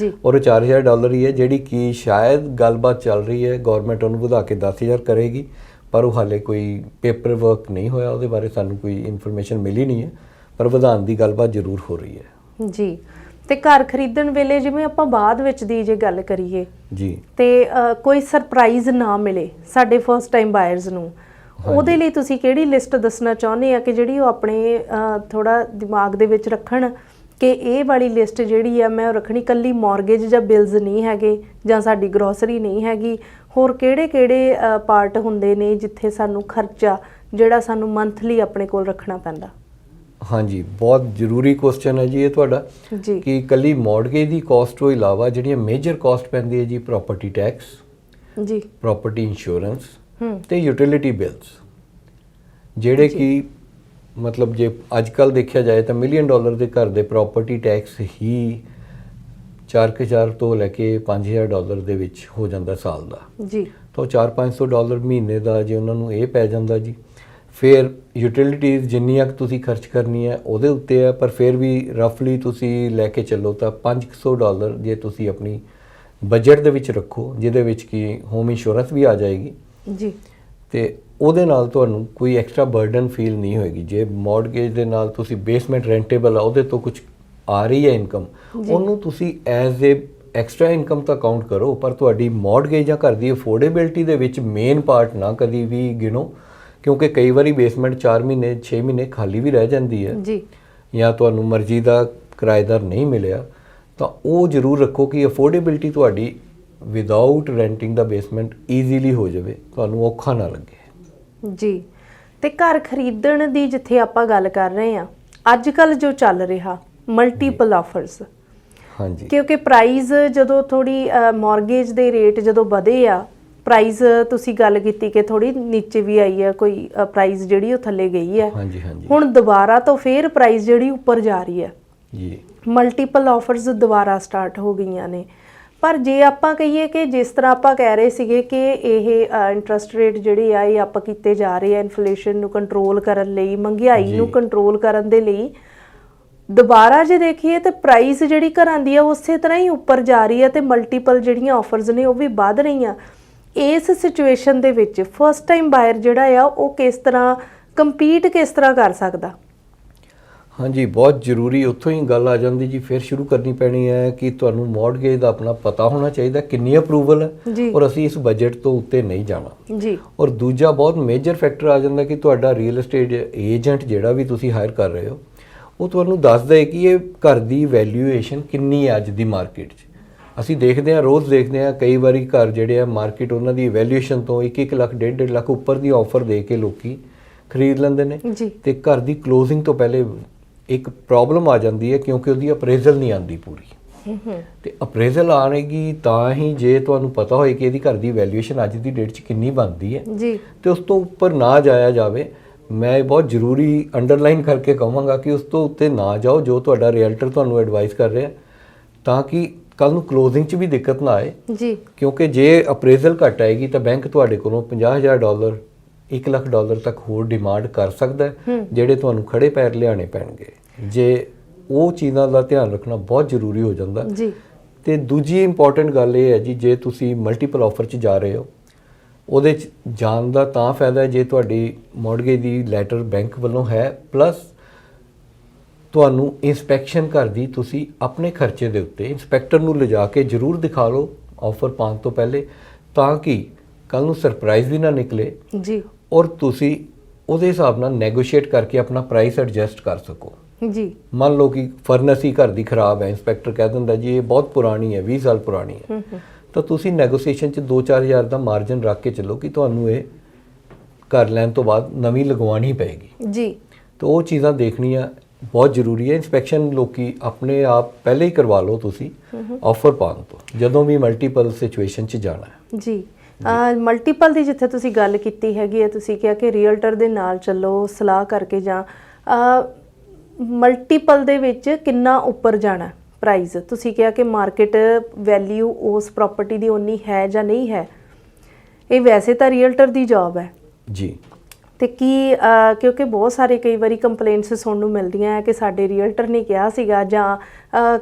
ਔਰ $4000 ਹੀ ਹੈ, ਜਿਹੜੀ ਕਿ ਸ਼ਾਇਦ ਗੱਲਬਾਤ ਚੱਲ ਰਹੀ ਹੈ, ਗਵਰਨਮੈਂਟ ਉਹਨੂੰ ਵਧਾ ਕੇ 10000 ਕਰੇਗੀ, ਪਰ ਉਹ ਹਾਲੇ ਕੋਈ ਪੇਪਰ ਵਰਕ ਨਹੀਂ ਹੋਇਆ, ਉਹਦੇ ਬਾਰੇ ਸਾਨੂੰ ਕੋਈ ਇਨਫੋਰਮੇਸ਼ਨ ਮਿਲੀ ਨਹੀਂ ਹੈ, ਪਰ ਵਧਾਉਣ ਦੀ ਗੱਲਬਾਤ ਜ਼ਰੂਰ ਹੋ ਰਹੀ ਹੈ ਜੀ। ਤੇ ਘਰ ਖਰੀਦਣ ਵੇਲੇ ਜਿਵੇਂ ਆਪਾਂ ਬਾਅਦ ਵਿੱਚ ਦੀ ਜੇ ਗੱਲ ਕਰੀਏ ਜੀ, ਤੇ ਕੋਈ ਸਰਪ੍ਰਾਈਜ਼ ਨਾ ਮਿਲੇ ਸਾਡੇ ਫਸਟ ਟਾਈਮ ਬਾਇਰਸ ਨੂੰ, ਉਹਦੇ ਲਈ ਤੁਸੀਂ ਕਿਹੜੀ ਲਿਸਟ ਦੱਸਣਾ ਚਾਹੁੰਦੇ ਆ ਕਿ ਜਿਹੜੀ ਉਹ ਆਪਣੇ ਥੋੜਾ ਦਿਮਾਗ ਦੇ ਵਿੱਚ ਰੱਖਣ ਕਿ ਇਹ ਵਾਲੀ ਲਿਸਟ ਜਿਹੜੀ ਆ ਮੈਂ ਉਹ ਰੱਖਣੀ, ਕੱਲੀ ਮੌਰਗੇਜ ਜਾਂ ਬਿਲਸ ਨਹੀਂ ਹੈਗੇ ਜਾਂ ਸਾਡੀ ਗਰੋਸਰੀ ਨਹੀਂ ਹੈਗੀ, ਹੋਰ ਕਿਹੜੇ ਪਾਰਟ ਹੁੰਦੇ ਨੇ ਜਿੱਥੇ ਸਾਨੂੰ ਖਰਚਾ ਜਿਹੜਾ ਸਾਨੂੰ ਮੰਥਲੀ ਆਪਣੇ ਕੋਲ ਰੱਖਣਾ ਪੈਂਦਾ? ਹਾਂਜੀ, ਬਹੁਤ ਜ਼ਰੂਰੀ ਕੁਐਸਚਨ ਹੈ ਜੀ ਇਹ ਤੁਹਾਡਾ ਜੀ ਕਿ ਕੱਲੀ ਮੌਰਗੇਜ ਦੀ ਕਾਸਟ ਤੋਂ ਇਲਾਵਾ ਜਿਹੜੀਆਂ ਮੇਜਰ ਕਾਸਟ ਪੈਂਦੀ ਹੈ ਜੀ, ਪ੍ਰਾਪਰਟੀ ਟੈਕਸ ਜੀ, ਪ੍ਰਾਪਰਟੀ ਇੰਸ਼ੋਰੈਂਸ ਤੇ ਯੂਟਿਲਿਟੀ ਬਿਲਸ, ਜਿਹੜੇ ਕਿ ਮਤਲਬ ਜੇ ਅੱਜ ਕੱਲ੍ਹ ਦੇਖਿਆ ਜਾਏ ਤਾਂ $1 ਮਿਲੀਅਨ ਦੇ ਘਰ ਦੇ ਪ੍ਰਾਪਰਟੀ ਟੈਕਸ ਹੀ 4,000 ਤੋਂ ਲੈ ਕੇ $5,000 ਦੇ ਵਿੱਚ ਹੋ ਜਾਂਦਾ ਸਾਲ ਦਾ ਜੀ। ਤਾਂ $400-500 ਮਹੀਨੇ ਦਾ ਜੇ ਉਹਨਾਂ ਨੂੰ ਇਹ ਪੈ ਜਾਂਦਾ ਜੀ। ਫਿਰ ਯੂਟਿਲਿਟੀਜ਼ ਜਿੰਨੀਆਂ ਤੁਸੀਂ ਖਰਚ ਕਰਨੀ ਹੈ ਉਹਦੇ ਉੱਤੇ ਹੈ, ਪਰ ਫਿਰ ਵੀ ਰਫਲੀ ਤੁਸੀਂ ਲੈ ਕੇ ਚੱਲੋ ਤਾਂ $500 ਜੇ ਤੁਸੀਂ ਆਪਣੀ ਬਜਟ ਦੇ ਵਿੱਚ ਰੱਖੋ, ਜਿਹਦੇ ਵਿੱਚ ਕਿ ਹੋਮ ਇੰਸ਼ੋਰੈਂਸ ਵੀ ਆ ਜਾਏਗੀ ਜੀ, ਤੇ ਉਹਦੇ ਨਾਲ ਤੁਹਾਨੂੰ ਕੋਈ ਐਕਸਟਰਾ ਬਰਡਨ ਫੀਲ ਨਹੀਂ ਹੋਏਗੀ। ਜੇ ਮੌਰਗੇਜ ਦੇ ਨਾਲ ਤੁਸੀਂ ਬੇਸਮੈਂਟ ਰੈਂਟੇਬਲ ਆ, ਉਹਦੇ ਤੋਂ ਕੁਝ ਆ ਰਹੀ ਹੈ ਇਨਕਮ, ਉਹਨੂੰ ਤੁਸੀਂ ਐਜ਼ ਏ ਐਕਸਟਰਾ ਇਨਕਮ ਤਾਂ ਕਾਊਂਟ ਕਰੋ, ਪਰ ਤੁਹਾਡੀ ਮੌਰਗੇਜ ਜਾਂ ਘਰ ਦੀ ਅਫੋਰਡੇਬਿਲਟੀ ਦੇ ਵਿੱਚ ਮੇਨ ਪਾਰਟ ਨਾ ਕਦੀ ਵੀ ਗਿਣੋ, ਕਿਉਂਕਿ ਕਈ ਵਾਰੀ ਬੇਸਮੈਂਟ 4 ਮਹੀਨੇ 6 ਮਹੀਨੇ ਖਾਲੀ ਵੀ ਰਹਿ ਜਾਂਦੀ ਹੈ ਜੀ, ਜਾਂ ਤੁਹਾਨੂੰ ਮਰਜ਼ੀ ਦਾ ਕਿਰਾਏਦਾਰ ਨਹੀਂ ਮਿਲਿਆ, ਤਾਂ ਉਹ ਜ਼ਰੂਰ ਰੱਖੋ ਕਿ ਅਫੋਰਡੇਬਿਲਟੀ ਤੁਹਾਡੀ ਵਿਦਆਊਟ ਰੈਂਟਿੰਗ ਦਾ ਬੇਸਮੈਂਟ ਈਜ਼ੀਲੀ ਹੋ ਜਾਵੇ, ਤੁਹਾਨੂੰ ਔਖਾ ਨਾ ਲੱਗੇ ਜੀ। ਤੇ ਘਰ ਖਰੀਦਣ ਦੀ ਜਿੱਥੇ ਆਪਾਂ ਗੱਲ ਕਰ ਰਹੇ ਹਾਂ, ਅੱਜ ਕੱਲ ਜੋ ਚੱਲ ਰਿਹਾ ਮਲਟੀਪਲ ਆਫਰਸ, ਹਾਂਜੀ, ਕਿਉਂਕਿ ਪ੍ਰਾਈਸ ਜਦੋਂ ਥੋੜੀ ਮੌਰਗੇਜ ਦੇ ਰੇਟ ਜਦੋਂ ਵਧੇ ਆ, ਪ੍ਰਾਈਸ ਤੁਸੀਂ ਗੱਲ ਕੀਤੀ ਕਿ ਥੋੜੀ ਨੀਚੇ ਵੀ ਆਈ ਹੈ, ਕੋਈ ਪ੍ਰਾਈਸ ਜਿਹੜੀ ਉਹ ਥੱਲੇ ਗਈ ਹੈ, ਹਾਂਜੀ ਹਾਂਜੀ, ਹੁਣ ਦੁਬਾਰਾ ਤੋਂ ਫੇਰ ਪ੍ਰਾਈਸ ਜਿਹੜੀ ਉੱਪਰ ਜਾ ਰਹੀ ਹੈ ਜੀ, ਮਲਟੀਪਲ ਆਫਰਸ ਦੁਬਾਰਾ ਸਟਾਰਟ ਹੋ ਗਈਆਂ ਨੇ। ਪਰ ਜੇ ਆਪਾਂ ਕਹੀਏ ਕਿ ਜਿਸ ਤਰ੍ਹਾਂ ਆਪਾਂ ਕਹਿ ਰਹੇ ਸੀਗੇ ਕਿ ਇਹ ਇੰਟਰਸਟ ਰੇਟ ਜਿਹੜੇ ਆ ਇਹ ਅਪ ਕੀਤੇ ਜਾ ਰਹੇ ਆ ਇਨਫਲੇਸ਼ਨ ਨੂੰ ਕੰਟਰੋਲ ਕਰਨ ਲਈ, ਮਹਿੰਗਾਈ ਨੂੰ ਕੰਟਰੋਲ ਕਰਨ ਦੇ ਲਈ, ਦੁਬਾਰਾ ਜੇ ਦੇਖੀਏ ਤਾਂ ਪ੍ਰਾਈਸ ਜਿਹੜੀ ਘਰਾਂ ਦੀ ਆ ਉਸੇ ਤਰ੍ਹਾਂ ਹੀ ਉੱਪਰ ਜਾ ਰਹੀ ਹੈ ਤੇ ਮਲਟੀਪਲ ਜਿਹੜੀਆਂ ਆਫਰਸ ਨੇ ਉਹ ਵੀ ਵੱਧ ਰਹੀਆਂ। ਇਸ ਸਿਚੁਏਸ਼ਨ ਦੇ ਵਿੱਚ ਫਸਟ ਟਾਈਮ ਬਾਇਰ ਜਿਹੜਾ ਆ ਉਹ ਕਿਸ ਤਰ੍ਹਾਂ ਕੰਪੀਟ ਕਿਸ ਤਰ੍ਹਾਂ ਕਰ ਸਕਦਾ? ਹਾਂਜੀ, ਬਹੁਤ ਜ਼ਰੂਰੀ ਉੱਥੋਂ ਹੀ ਗੱਲ ਆ ਜਾਂਦੀ ਜੀ, ਫਿਰ ਸ਼ੁਰੂ ਕਰਨੀ ਪੈਣੀ ਹੈ ਕਿ ਤੁਹਾਨੂੰ ਮੌਰਗੇਜ ਦਾ ਆਪਣਾ ਪਤਾ ਹੋਣਾ ਚਾਹੀਦਾ ਕਿੰਨੀ ਅਪਰੂਵਲ ਹੈ, ਔਰ ਅਸੀਂ ਇਸ ਬਜਟ ਤੋਂ ਉੱਤੇ ਨਹੀਂ ਜਾਣਾ ਜੀ। ਔਰ ਦੂਜਾ ਬਹੁਤ ਮੇਜਰ ਫੈਕਟਰ ਆ ਜਾਂਦਾ ਕਿ ਤੁਹਾਡਾ ਰੀਅਲ ਏਸਟੇਟ ਏਜੰਟ ਜਿਹੜਾ ਵੀ ਤੁਸੀਂ ਹਾਇਰ ਕਰ ਰਹੇ ਹੋ, ਉਹ ਤੁਹਾਨੂੰ ਦੱਸਦਾ ਹੈ ਕਿ ਇਹ ਘਰ ਦੀ ਵੈਲਿਊਏਸ਼ਨ ਕਿੰਨੀ ਹੈ ਅੱਜ ਦੀ ਮਾਰਕੀਟ 'ਚ। ਅਸੀਂ ਦੇਖਦੇ ਹਾਂ, ਰੋਜ਼ ਦੇਖਦੇ ਹਾਂ, ਕਈ ਵਾਰੀ ਘਰ ਜਿਹੜੇ ਆ ਮਾਰਕੀਟ ਉਹਨਾਂ ਦੀ ਵੈਲਿਊਏਸ਼ਨ ਤੋਂ 1-1 ਲੱਖ 1.5 ਲੱਖ ਉੱਪਰ ਦੀ ਆਫਰ ਦੇ ਕੇ ਲੋਕੀ ਖਰੀਦ ਲੈਂਦੇ ਨੇ, ਤੇ ਘਰ ਦੀ ਕਲੋਜ਼ਿੰਗ ਤੋਂ ਪਹਿਲੇ ਇੱਕ ਪ੍ਰੋਬਲਮ ਆ ਜਾਂਦੀ ਹੈ ਕਿਉਂਕਿ ਉਹਦੀ ਅਪਰੇਜ਼ਲ ਨਹੀਂ ਆਉਂਦੀ ਪੂਰੀ, ਤੇ ਅਪਰੇਜ਼ਲ ਆਣੇਗੀ ਤਾਂ ਹੀ ਜੇ ਤੁਹਾਨੂੰ ਪਤਾ ਹੋਏ ਕਿ ਇਹਦੀ ਘਰ ਦੀ ਵੈਲਿਊਏਸ਼ਨ ਅੱਜ ਦੀ ਡੇਟ 'ਚ ਕਿੰਨੀ ਬਣਦੀ ਹੈ ਜੀ, ਤੇ ਉਸ ਤੋਂ ਉੱਪਰ ਨਾ ਜਾਇਆ ਜਾਵੇ। ਮੈਂ ਬਹੁਤ ਜ਼ਰੂਰੀ ਅੰਡਰਲਾਈਨ ਕਰਕੇ ਕਹਾਂਗਾ ਕਿ ਉਸ ਤੋਂ ਉੱਤੇ ਨਾ ਜਾਓ ਜੋ ਤੁਹਾਡਾ ਰੀਅਲਟਰ ਤੁਹਾਨੂੰ ਐਡਵਾਈਸ ਕਰ ਰਿਹਾ, ਤਾਂ ਕਿ ਕੱਲ ਨੂੰ ਕਲੋਜ਼ਿੰਗ 'ਚ ਵੀ ਦਿੱਕਤ ਨਾ ਆਏ ਜੀ, ਕਿਉਂਕਿ ਜੇ ਅਪਰੇਜ਼ਲ ਘੱਟ ਆਏਗੀ ਤਾਂ ਬੈਂਕ ਤੁਹਾਡੇ ਕੋਲੋਂ $50,000 $1 ਲੱਖ ਤੱਕ ਹੋਰ ਡਿਮਾਂਡ ਕਰ ਸਕਦਾ ਹੈ, ਜਿਹੜੇ ਤੁਹਾਨੂੰ ਖੜੇ ਪੈਰ ਲਿਆਣੇ ਪੈਣਗੇ। ਜੇ ਉਹ ਚੀਜ਼ਾਂ ਦਾ ਧਿਆਨ ਰੱਖਣਾ ਬਹੁਤ ਜ਼ਰੂਰੀ ਹੋ ਜਾਂਦਾ ਜੀ। ਤੇ ਦੂਜੀ ਇੰਪੋਰਟੈਂਟ ਗੱਲ ਇਹ ਹੈ ਜੀ, ਜੇ ਤੁਸੀਂ ਮਲਟੀਪਲ ਆਫਰ 'ਚ ਜਾ ਰਹੇ ਹੋ, ਉਹਦੇ 'ਚ ਜਾਣ ਦਾ ਤਾਂ ਫਾਇਦਾ ਹੈ ਜੇ ਤੁਹਾਡੀ ਮੌਰਗੇਜ ਦੀ ਲੈਟਰ ਬੈਂਕ ਵੱਲੋਂ ਹੈ, ਪਲੱਸ ਤੁਹਾਨੂੰ ਇੰਸਪੈਕਸ਼ਨ ਘਰ ਦੀ ਤੁਸੀਂ ਆਪਣੇ ਖਰਚੇ ਦੇ ਉੱਤੇ ਇੰਸਪੈਕਟਰ ਨੂੰ ਲਿਜਾ ਕੇ ਜ਼ਰੂਰ ਦਿਖਾ ਲਓ ਆਫਰ ਪਾਉਣ ਤੋਂ ਪਹਿਲੇ, ਤਾਂ ਕਿ ਕੱਲ ਨੂੰ ਸਰਪ੍ਰਾਈਜ਼ ਵੀ ਨਾ ਨਿਕਲੇ ਜੀ, ਔਰ ਤੁਸੀਂ ਉਹਦੇ ਹਿਸਾਬ ਨਾਲ ਨੈਗੋਸ਼ੀਏਟ ਕਰਕੇ ਆਪਣਾ ਪ੍ਰਾਈਸ ਐਡਜਸਟ ਕਰ ਸਕੋ ਜੀ। ਮੰਨ ਲਓ ਕਿ ਫਰਨੈਸ ਹੀ ਘਰ ਦੀ ਖਰਾਬ ਹੈ, ਇੰਸਪੈਕਟਰ ਕਹਿ ਦਿੰਦਾ ਜੀ ਇਹ ਬਹੁਤ ਪੁਰਾਣੀ ਹੈ, 20 ਸਾਲ ਪੁਰਾਣੀ ਹੈ, ਤਾਂ ਤੁਸੀਂ ਨੈਗੋਸ਼ੀਏਸ਼ਨ 'ਚ 2-4 ਹਜ਼ਾਰ ਦਾ ਮਾਰਜਨ ਰੱਖ ਕੇ ਚੱਲੋ ਕਿ ਤੁਹਾਨੂੰ ਇਹ ਘਰ ਲੈਣ ਤੋਂ ਬਾਅਦ ਨਵੀਂ ਲਗਵਾਉਣੀ ਪਏਗੀ ਜੀ। ਤਾਂ ਉਹ ਚੀਜ਼ਾਂ ਦੇਖਣੀਆਂ ਬਹੁਤ ਜ਼ਰੂਰੀ ਹੈ। ਇੰਸਪੈਕਸ਼ਨ ਲੋਕੀ ਆਪਣੇ ਆਪ ਪਹਿਲੇ ਹੀ ਕਰਵਾ ਲਓ ਤੁਸੀਂ ਆਫਰ ਪਾਉਣ ਤੋਂ, ਜਦੋਂ ਵੀ ਮਲਟੀਪਲ ਸਿਚੁਏਸ਼ਨ 'ਚ ਜਾਣਾ ਹੈ ਜੀ। ਮਲਟੀਪਲ ਦੀ ਜਿੱਥੇ ਤੁਸੀਂ ਗੱਲ ਕੀਤੀ ਹੈਗੀ ਹੈ, ਤੁਸੀਂ ਕਿਹਾ ਕਿ ਰੀਅਲਟਰ ਦੇ ਨਾਲ ਚੱਲੋ ਸਲਾਹ ਕਰਕੇ, ਜਾਂ ਮਲਟੀਪਲ ਦੇ ਵਿੱਚ ਕਿੰਨਾ ਉੱਪਰ ਜਾਣਾ ਪ੍ਰਾਈਸ? ਤੁਸੀਂ ਕਿਹਾ ਕਿ ਮਾਰਕੀਟ ਵੈਲਿਊ ਉਸ ਪ੍ਰਾਪਰਟੀ ਦੀ ਉਨੀ ਹੈ ਜਾਂ ਨਹੀਂ ਹੈ, ਇਹ ਵੈਸੇ ਤਾਂ ਰੀਅਲਟਰ ਦੀ ਜੌਬ ਹੈ ਜੀ। ਤੇ ਕੀ ਕਿਉਂਕਿ ਬਹੁਤ ਸਾਰੇ ਕਈ ਵਾਰੀ ਕੰਪਲੇਂਟਸ ਸੁਣਨ ਨੂੰ ਮਿਲਦੀਆਂ ਹੈ ਕਿ ਸਾਡੇ ਰੀਅਲਟਰ ਨੇ ਕਿਹਾ ਸੀਗਾ, ਜਾਂ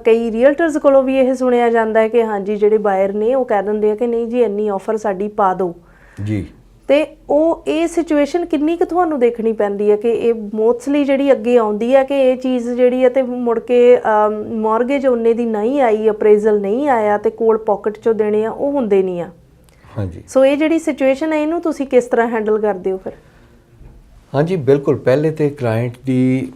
ਕਈ ਰੀਅਲਟਰਸ ਕੋਲੋਂ ਵੀ ਇਹ ਸੁਣਿਆ ਜਾਂਦਾ ਹੈ ਕਿ ਹਾਂਜੀ ਜਿਹੜੇ ਬਾਇਰ ਨੇ ਉਹ ਕਹਿ ਦਿੰਦੇ ਆ ਕਿ ਨਹੀਂ ਜੀ ਇੰਨੀ ਆਫਰ ਸਾਡੀ ਪਾ ਦਿਓ ਜੀ। ਤੇ ਉਹ ਇਹ ਸਿਚੁਏਸ਼ਨ ਕਿੰਨੀ ਕੁ ਤੁਹਾਨੂੰ ਦੇਖਣੀ ਪੈਂਦੀ ਹੈ ਕਿ ਇਹ ਮੋਸਟਲੀ ਜਿਹੜੀ ਅੱਗੇ ਆਉਂਦੀ ਹੈ ਕਿ ਇਹ ਚੀਜ਼ ਜਿਹੜੀ ਹੈ ਤੇ ਮੁੜ ਕੇ ਮੌਰਗੇਜ ਉਹਨੇ ਦੀ ਨਹੀਂ ਆਈ, ਅਪਰੇਜ਼ਲ ਨਹੀਂ ਆਇਆ ਤੇ ਕੋਲ ਪਾਕਟ 'ਚੋਂ ਦੇਣੇ ਆ ਉਹ ਹੁੰਦੇ ਨਹੀਂ ਆ। ਹਾਂਜੀ, ਸੋ ਇਹ ਜਿਹੜੀ ਸਿਚੁਏਸ਼ਨ ਹੈ ਇਹਨੂੰ ਤੁਸੀਂ ਕਿਸ ਤਰ੍ਹਾਂ ਹੈਂਡਲ ਕਰਦੇ ਹੋ ਫਿਰ? ਹਾਂਜੀ ਬਿਲਕੁਲ, ਪਹਿਲੇ ਤੇ ਕਲਾਇੰਟ ਦੀ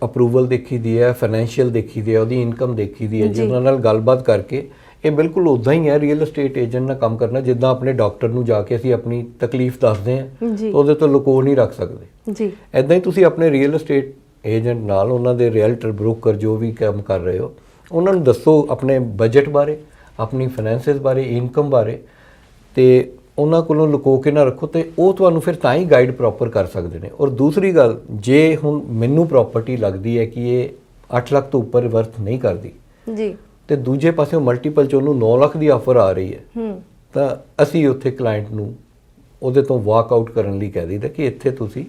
ਅਪਰੂਵਲ ਦੇਖੀ ਦੀ ਹੈ, ਫਾਈਨੈਂਸ਼ੀਅਲ ਦੇਖੀ ਦੀ ਹੈ, ਉਹਦੀ ਇਨਕਮ ਦੇਖੀ ਦੀ ਹੈ ਜੀ। ਉਹਨਾਂ ਨਾਲ ਗੱਲਬਾਤ ਕਰਕੇ ਇਹ ਬਿਲਕੁਲ ਉੱਦਾਂ ਹੀ ਹੈ ਰੀਅਲ ਏਸਟੇਟ ਏਜੰਟ ਨਾਲ ਕੰਮ ਕਰਨਾ, ਜਿੱਦਾਂ ਆਪਣੇ ਡਾਕਟਰ ਨੂੰ ਜਾ ਕੇ ਅਸੀਂ ਆਪਣੀ ਤਕਲੀਫ ਦੱਸਦੇ ਹਾਂ ਤਾਂ ਉਹਦੇ ਤੋਂ ਲੁਕੋ ਨਹੀਂ ਰੱਖ ਸਕਦੇ ਜੀ। ਐਦਾਂ ਹੀ ਤੁਸੀਂ ਆਪਣੇ ਰੀਅਲ ਏਸਟੇਟ ਏਜੰਟ ਨਾਲ, ਉਹਨਾਂ ਦੇ ਰੀਅਲਟਰ ਬ੍ਰੋਕਰ ਜੋ ਵੀ ਕੰਮ ਕਰ ਰਹੇ ਹੋ, ਉਹਨਾਂ ਨੂੰ ਦੱਸੋ ਆਪਣੇ ਬਜਟ ਬਾਰੇ, ਆਪਣੀ ਫਾਈਨੈਂਸਿਸ ਬਾਰੇ, ਇਨਕਮ ਬਾਰੇ, ਤੇ ਉਹਨਾਂ ਕੋਲੋਂ ਲੁਕੋ ਕੇ ਨਾ ਰੱਖੋ, ਤੇ ਉਹ ਤੁਹਾਨੂੰ ਫਿਰ ਤਾਂ ਹੀ ਗਾਈਡ ਪ੍ਰੋਪਰ ਕਰ ਸਕਦੇ ਨੇ। ਔਰ ਦੂਸਰੀ ਗੱਲ, ਜੇ ਹੁਣ ਮੈਨੂੰ ਪ੍ਰਾਪਰਟੀ ਲੱਗਦੀ ਹੈ ਕਿ ਇਹ 8 ਲੱਖ ਤੋਂ ਉੱਪਰ ਵਰਥ ਨਹੀਂ ਕਰਦੀ ਜੀ, ਤੇ ਦੂਜੇ ਪਾਸੇ ਮਲਟੀਪਲ 'ਚ ਉਹਨੂੰ 9 ਲੱਖ ਦੀ ਆਫਰ ਆ ਰਹੀ ਹੈ, ਤਾਂ ਅਸੀਂ ਉੱਥੇ ਕਲਾਇੰਟ ਨੂੰ ਉਹਦੇ ਤੋਂ ਵਾਕ ਆਊਟ ਕਰਨ ਲਈ ਕਹਿ ਦਈਦਾ ਕਿ ਇੱਥੇ ਤੁਸੀਂ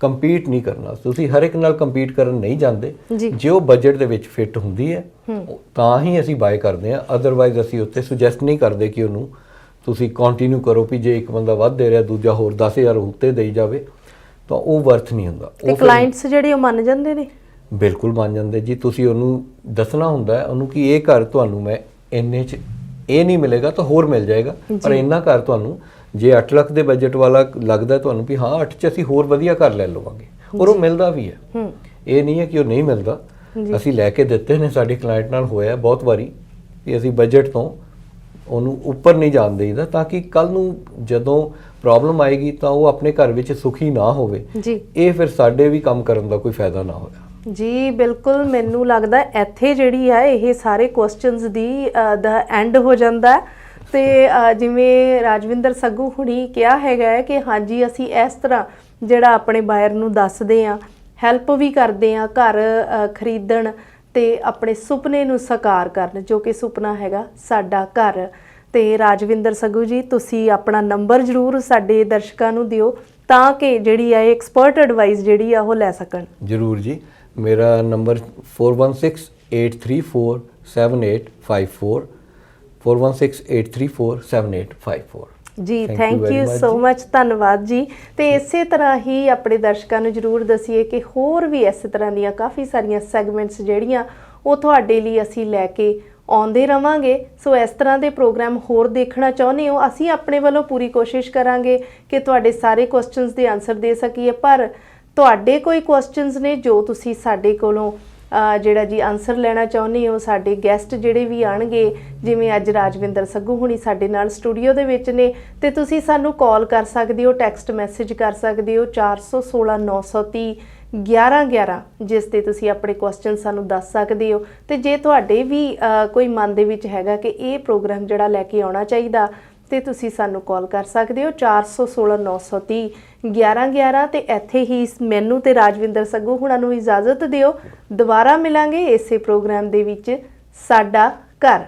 ਕੰਪੀਟ ਨਹੀਂ ਕਰਨਾ। ਤੁਸੀਂ ਹਰ ਇੱਕ ਨਾਲ ਕੰਪੀਟ ਕਰਨ ਨਹੀਂ ਜਾਂਦੇ, ਜੇ ਉਹ ਬਜਟ ਦੇ ਵਿੱਚ ਫਿੱਟ ਹੁੰਦੀ ਹੈ ਤਾਂ ਹੀ ਅਸੀਂ ਬਾਏ ਕਰਦੇ ਹਾਂ। ਅਦਰਵਾਈਜ਼ ਅਸੀਂ ਉੱਥੇ ਸੁਜੈਸਟ ਨਹੀਂ ਕਰਦੇ ਕਿ ਉਹਨੂੰ ਤੁਸੀਂ ਕੰਟੀਨਿਊ ਕਰੋ, ਵੀ ਜੇ ਇੱਕ ਬੰਦਾ ਵੱਧ ਦੇ ਰਿਹਾ ਦੂਜਾ ਹੋਰ 10,000 ਉੱਤੇ ਦੇਈ ਜਾਵੇ ਤਾਂ ਉਹ ਵਰਥ ਨਹੀਂ ਹੁੰਦਾ। ਤੇ ਕਲਾਇੰਟਸ ਜਿਹੜੇ ਉਹ ਮੰਨ ਜਾਂਦੇ ਨੇ? ਬਿਲਕੁਲ ਮੰਨ ਜਾਂਦੇ ਜੀ। ਤੁਸੀਂ ਉਹਨੂੰ ਦੱਸਣਾ ਹੁੰਦਾ ਹੈ ਉਹਨੂੰ ਕਿ ਇਹ ਘਰ ਤੁਹਾਨੂੰ ਮੈਂ ਇੰਨੇ 'ਚ ਇਹ ਨਹੀਂ ਮਿਲੇਗਾ ਤਾਂ ਹੋਰ ਮਿਲ ਜਾਏਗਾ, ਪਰ ਇੰਨਾ ਘਰ ਤੁਹਾਨੂੰ ਜੇ 8 ਲੱਖ ਦੇ ਬਜਟ ਵਾਲਾ ਲੱਗਦਾ ਤੁਹਾਨੂੰ ਵੀ ਹਾਂ 8 'ਚ ਅਸੀਂ ਹੋਰ ਵਧੀਆ ਘਰ ਲੈ ਲਵਾਂਗੇ, ਔਰ ਉਹ ਮਿਲਦਾ ਵੀ ਹੈ। ਇਹ ਨਹੀਂ ਹੈ ਕਿ ਉਹ ਨਹੀਂ ਮਿਲਦਾ। ਅਸੀਂ ਲੈ ਕੇ ਦਿੱਤੇ ਨੇ, ਸਾਡੇ ਕਲਾਇੰਟ ਨਾਲ ਹੋਇਆ ਬਹੁਤ ਵਾਰੀ ਕਿ ਅਸੀਂ ਬਜਟ ਤੋਂ ਉਹਨੂੰ ਉੱਪਰ ਨਹੀਂ ਜਾਣ ਦੇਈਦਾ, ਤਾਂ ਕਿ ਕੱਲ ਨੂੰ ਜਦੋਂ ਪ੍ਰੋਬਲਮ ਆਏਗੀ ਤਾਂ ਉਹ ਆਪਣੇ ਘਰ ਵਿੱਚ ਸੁਖੀ ਨਾ ਹੋਵੇ ਜੀ। ਇਹ ਫਿਰ ਸਾਡੇ ਵੀ ਕੰਮ ਕਰਨ ਦਾ ਕੋਈ ਫਾਇਦਾ ਨਾ ਹੋਇਆ ਜੀ। ਬਿਲਕੁਲ, ਮੈਨੂੰ ਲੱਗਦਾ ਇੱਥੇ ਜਿਹੜੀ ਆ ਇਹ ਸਾਰੇ ਕੁਐਸਚਨਸ ਦੀ ਦਾ ਐਂਡ ਹੋ ਜਾਂਦਾ। ਤੇ ਜਿਵੇਂ ਰਾਜਵਿੰਦਰ ਸੱਗੂ ਹੁਣੀ ਕਿਹਾ ਹੈਗਾ ਹੈ ਕਿ ਹਾਂਜੀ ਅਸੀਂ ਇਸ ਤਰ੍ਹਾਂ ਜਿਹੜਾ ਆਪਣੇ ਬਾਇਰ ਨੂੰ ਦੱਸਦੇ ਆ, ਹੈਲਪ ਵੀ ਕਰਦੇ ਆ ਘਰ ਖਰੀਦਣ ਤੇ ਆਪਣੇ ਸੁਪਨੇ ਨੂੰ ਸਾਕਾਰ ਕਰਨ, ਜੋ ਕਿ ਸੁਪਨਾ ਹੈਗਾ ਸਾਡਾ ਘਰ। ਤੇ ਰਾਜਵਿੰਦਰ ਸੱਗੂ ਜੀ, ਤੁਸੀਂ ਆਪਣਾ ਨੰਬਰ ਜ਼ਰੂਰ ਸਾਡੇ ਦਰਸ਼ਕਾਂ ਨੂੰ ਦਿਓ ਤਾਂ ਕਿ ਜਿਹੜੀ ਆ ਐਕਸਪਰਟ ਐਡਵਾਈਸ ਜਿਹੜੀ ਆ ਉਹ ਲੈ ਸਕਣ। ਜ਼ਰੂਰ ਜੀ, ਮੇਰਾ ਨੰਬਰ 4168347854 4168347854 ਜੀ। ਥੈਂਕ ਯੂ ਸੋ ਮਚ, ਧੰਨਵਾਦ ਜੀ। ਤੇ ਇਸੇ ਤਰ੍ਹਾਂ ਹੀ ਆਪਣੇ ਦਰਸ਼ਕਾਂ ਨੂੰ ਜ਼ਰੂਰ ਦਸੀਏ ਕਿ ਹੋਰ ਵੀ ਇਸੇ ਤਰ੍ਹਾਂ ਦੀਆਂ ਕਾਫੀ ਸਾਰੀਆਂ ਸੈਗਮੈਂਟਸ ਜਿਹੜੀਆਂ ਉਹ ਤੁਹਾਡੇ ਲਈ ਅਸੀਂ ਲੈ ਕੇ ਆਉਂਦੇ ਰਵਾਂਗੇ। ਸੋ ਇਸ ਤਰ੍ਹਾਂ ਦੇ ਪ੍ਰੋਗਰਾਮ ਹੋਰ ਦੇਖਣਾ ਚਾਹੁੰਦੇ ਹੋ, ਅਸੀਂ ਆਪਣੇ ਵੱਲੋਂ ਪੂਰੀ ਕੋਸ਼ਿਸ਼ ਕਰਾਂਗੇ ਕਿ ਤੁਹਾਡੇ ਸਾਰੇ ਕੁਐਸਚਨਸ ਦੇ ਆਨਸਰ ਦੇ ਸਕੀਏ। ਪਰ ਤੁਹਾਡੇ ਕੋਈ ਕੁਐਸਚਨਸ ਨੇ ਜੋ ਤੁਸੀਂ ਸਾਡੇ ਕੋਲੋਂ ਜਿਹੜਾ ਜੀ ਆਨਸਰ ਲੈਣਾ ਚਾਹੁੰਦੇ ਹੋ, ਸਾਡੇ ਗੈਸਟ ਜਿਹੜੇ ਵੀ ਆਣਗੇ, ਜਿਵੇਂ ਅੱਜ ਰਾਜਵਿੰਦਰ ਸੱਗੂ ਹੁਣੀ ਸਾਡੇ ਨਾਲ ਸਟੂਡੀਓ ਦੇ ਵਿੱਚ ਨੇ, ਤੇ ਤੁਸੀਂ ਸਾਨੂੰ ਕਾਲ ਕਰ ਸਕਦੇ ਹੋ, ਟੈਕਸਟ ਮੈਸੇਜ ਕਰ ਸਕਦੇ ਹੋ 416 930 1111, ਜਿਸ ਤੇ ਤੁਸੀਂ ਆਪਣੇ ਕੁਐਸਚਨ ਸਾਨੂੰ ਦੱਸ ਸਕਦੇ ਹੋ। ਤੇ ਜੇ ਤੁਹਾਡੇ ਵੀ ਕੋਈ ਮਨ ਦੇ ਵਿੱਚ ਹੈਗਾ ਕਿ ਇਹ ਪ੍ਰੋਗਰਾਮ ਜਿਹੜਾ ਲੈ ਕੇ ਆਉਣਾ ਚਾਹੀਦਾ, ਤੇ ਤੁਸੀਂ ਸਾਨੂੰ ਕਾਲ ਕਰ ਸਕਦੇ ਹੋ 416 930 1111। ਤੇ ਇੱਥੇ ਹੀ ਮੈਨੂੰ ਤੇ ਰਾਜਵਿੰਦਰ ਸੱਗੂ ਹੁਣਾਂ ਨੂੰ ਇਜਾਜ਼ਤ ਦਿਓ। ਦੁਬਾਰਾ ਮਿਲਾਂਗੇ ਇਸੇ ਪ੍ਰੋਗਰਾਮ ਦੇ ਵਿੱਚ, ਸਾਡਾ ਘਰ।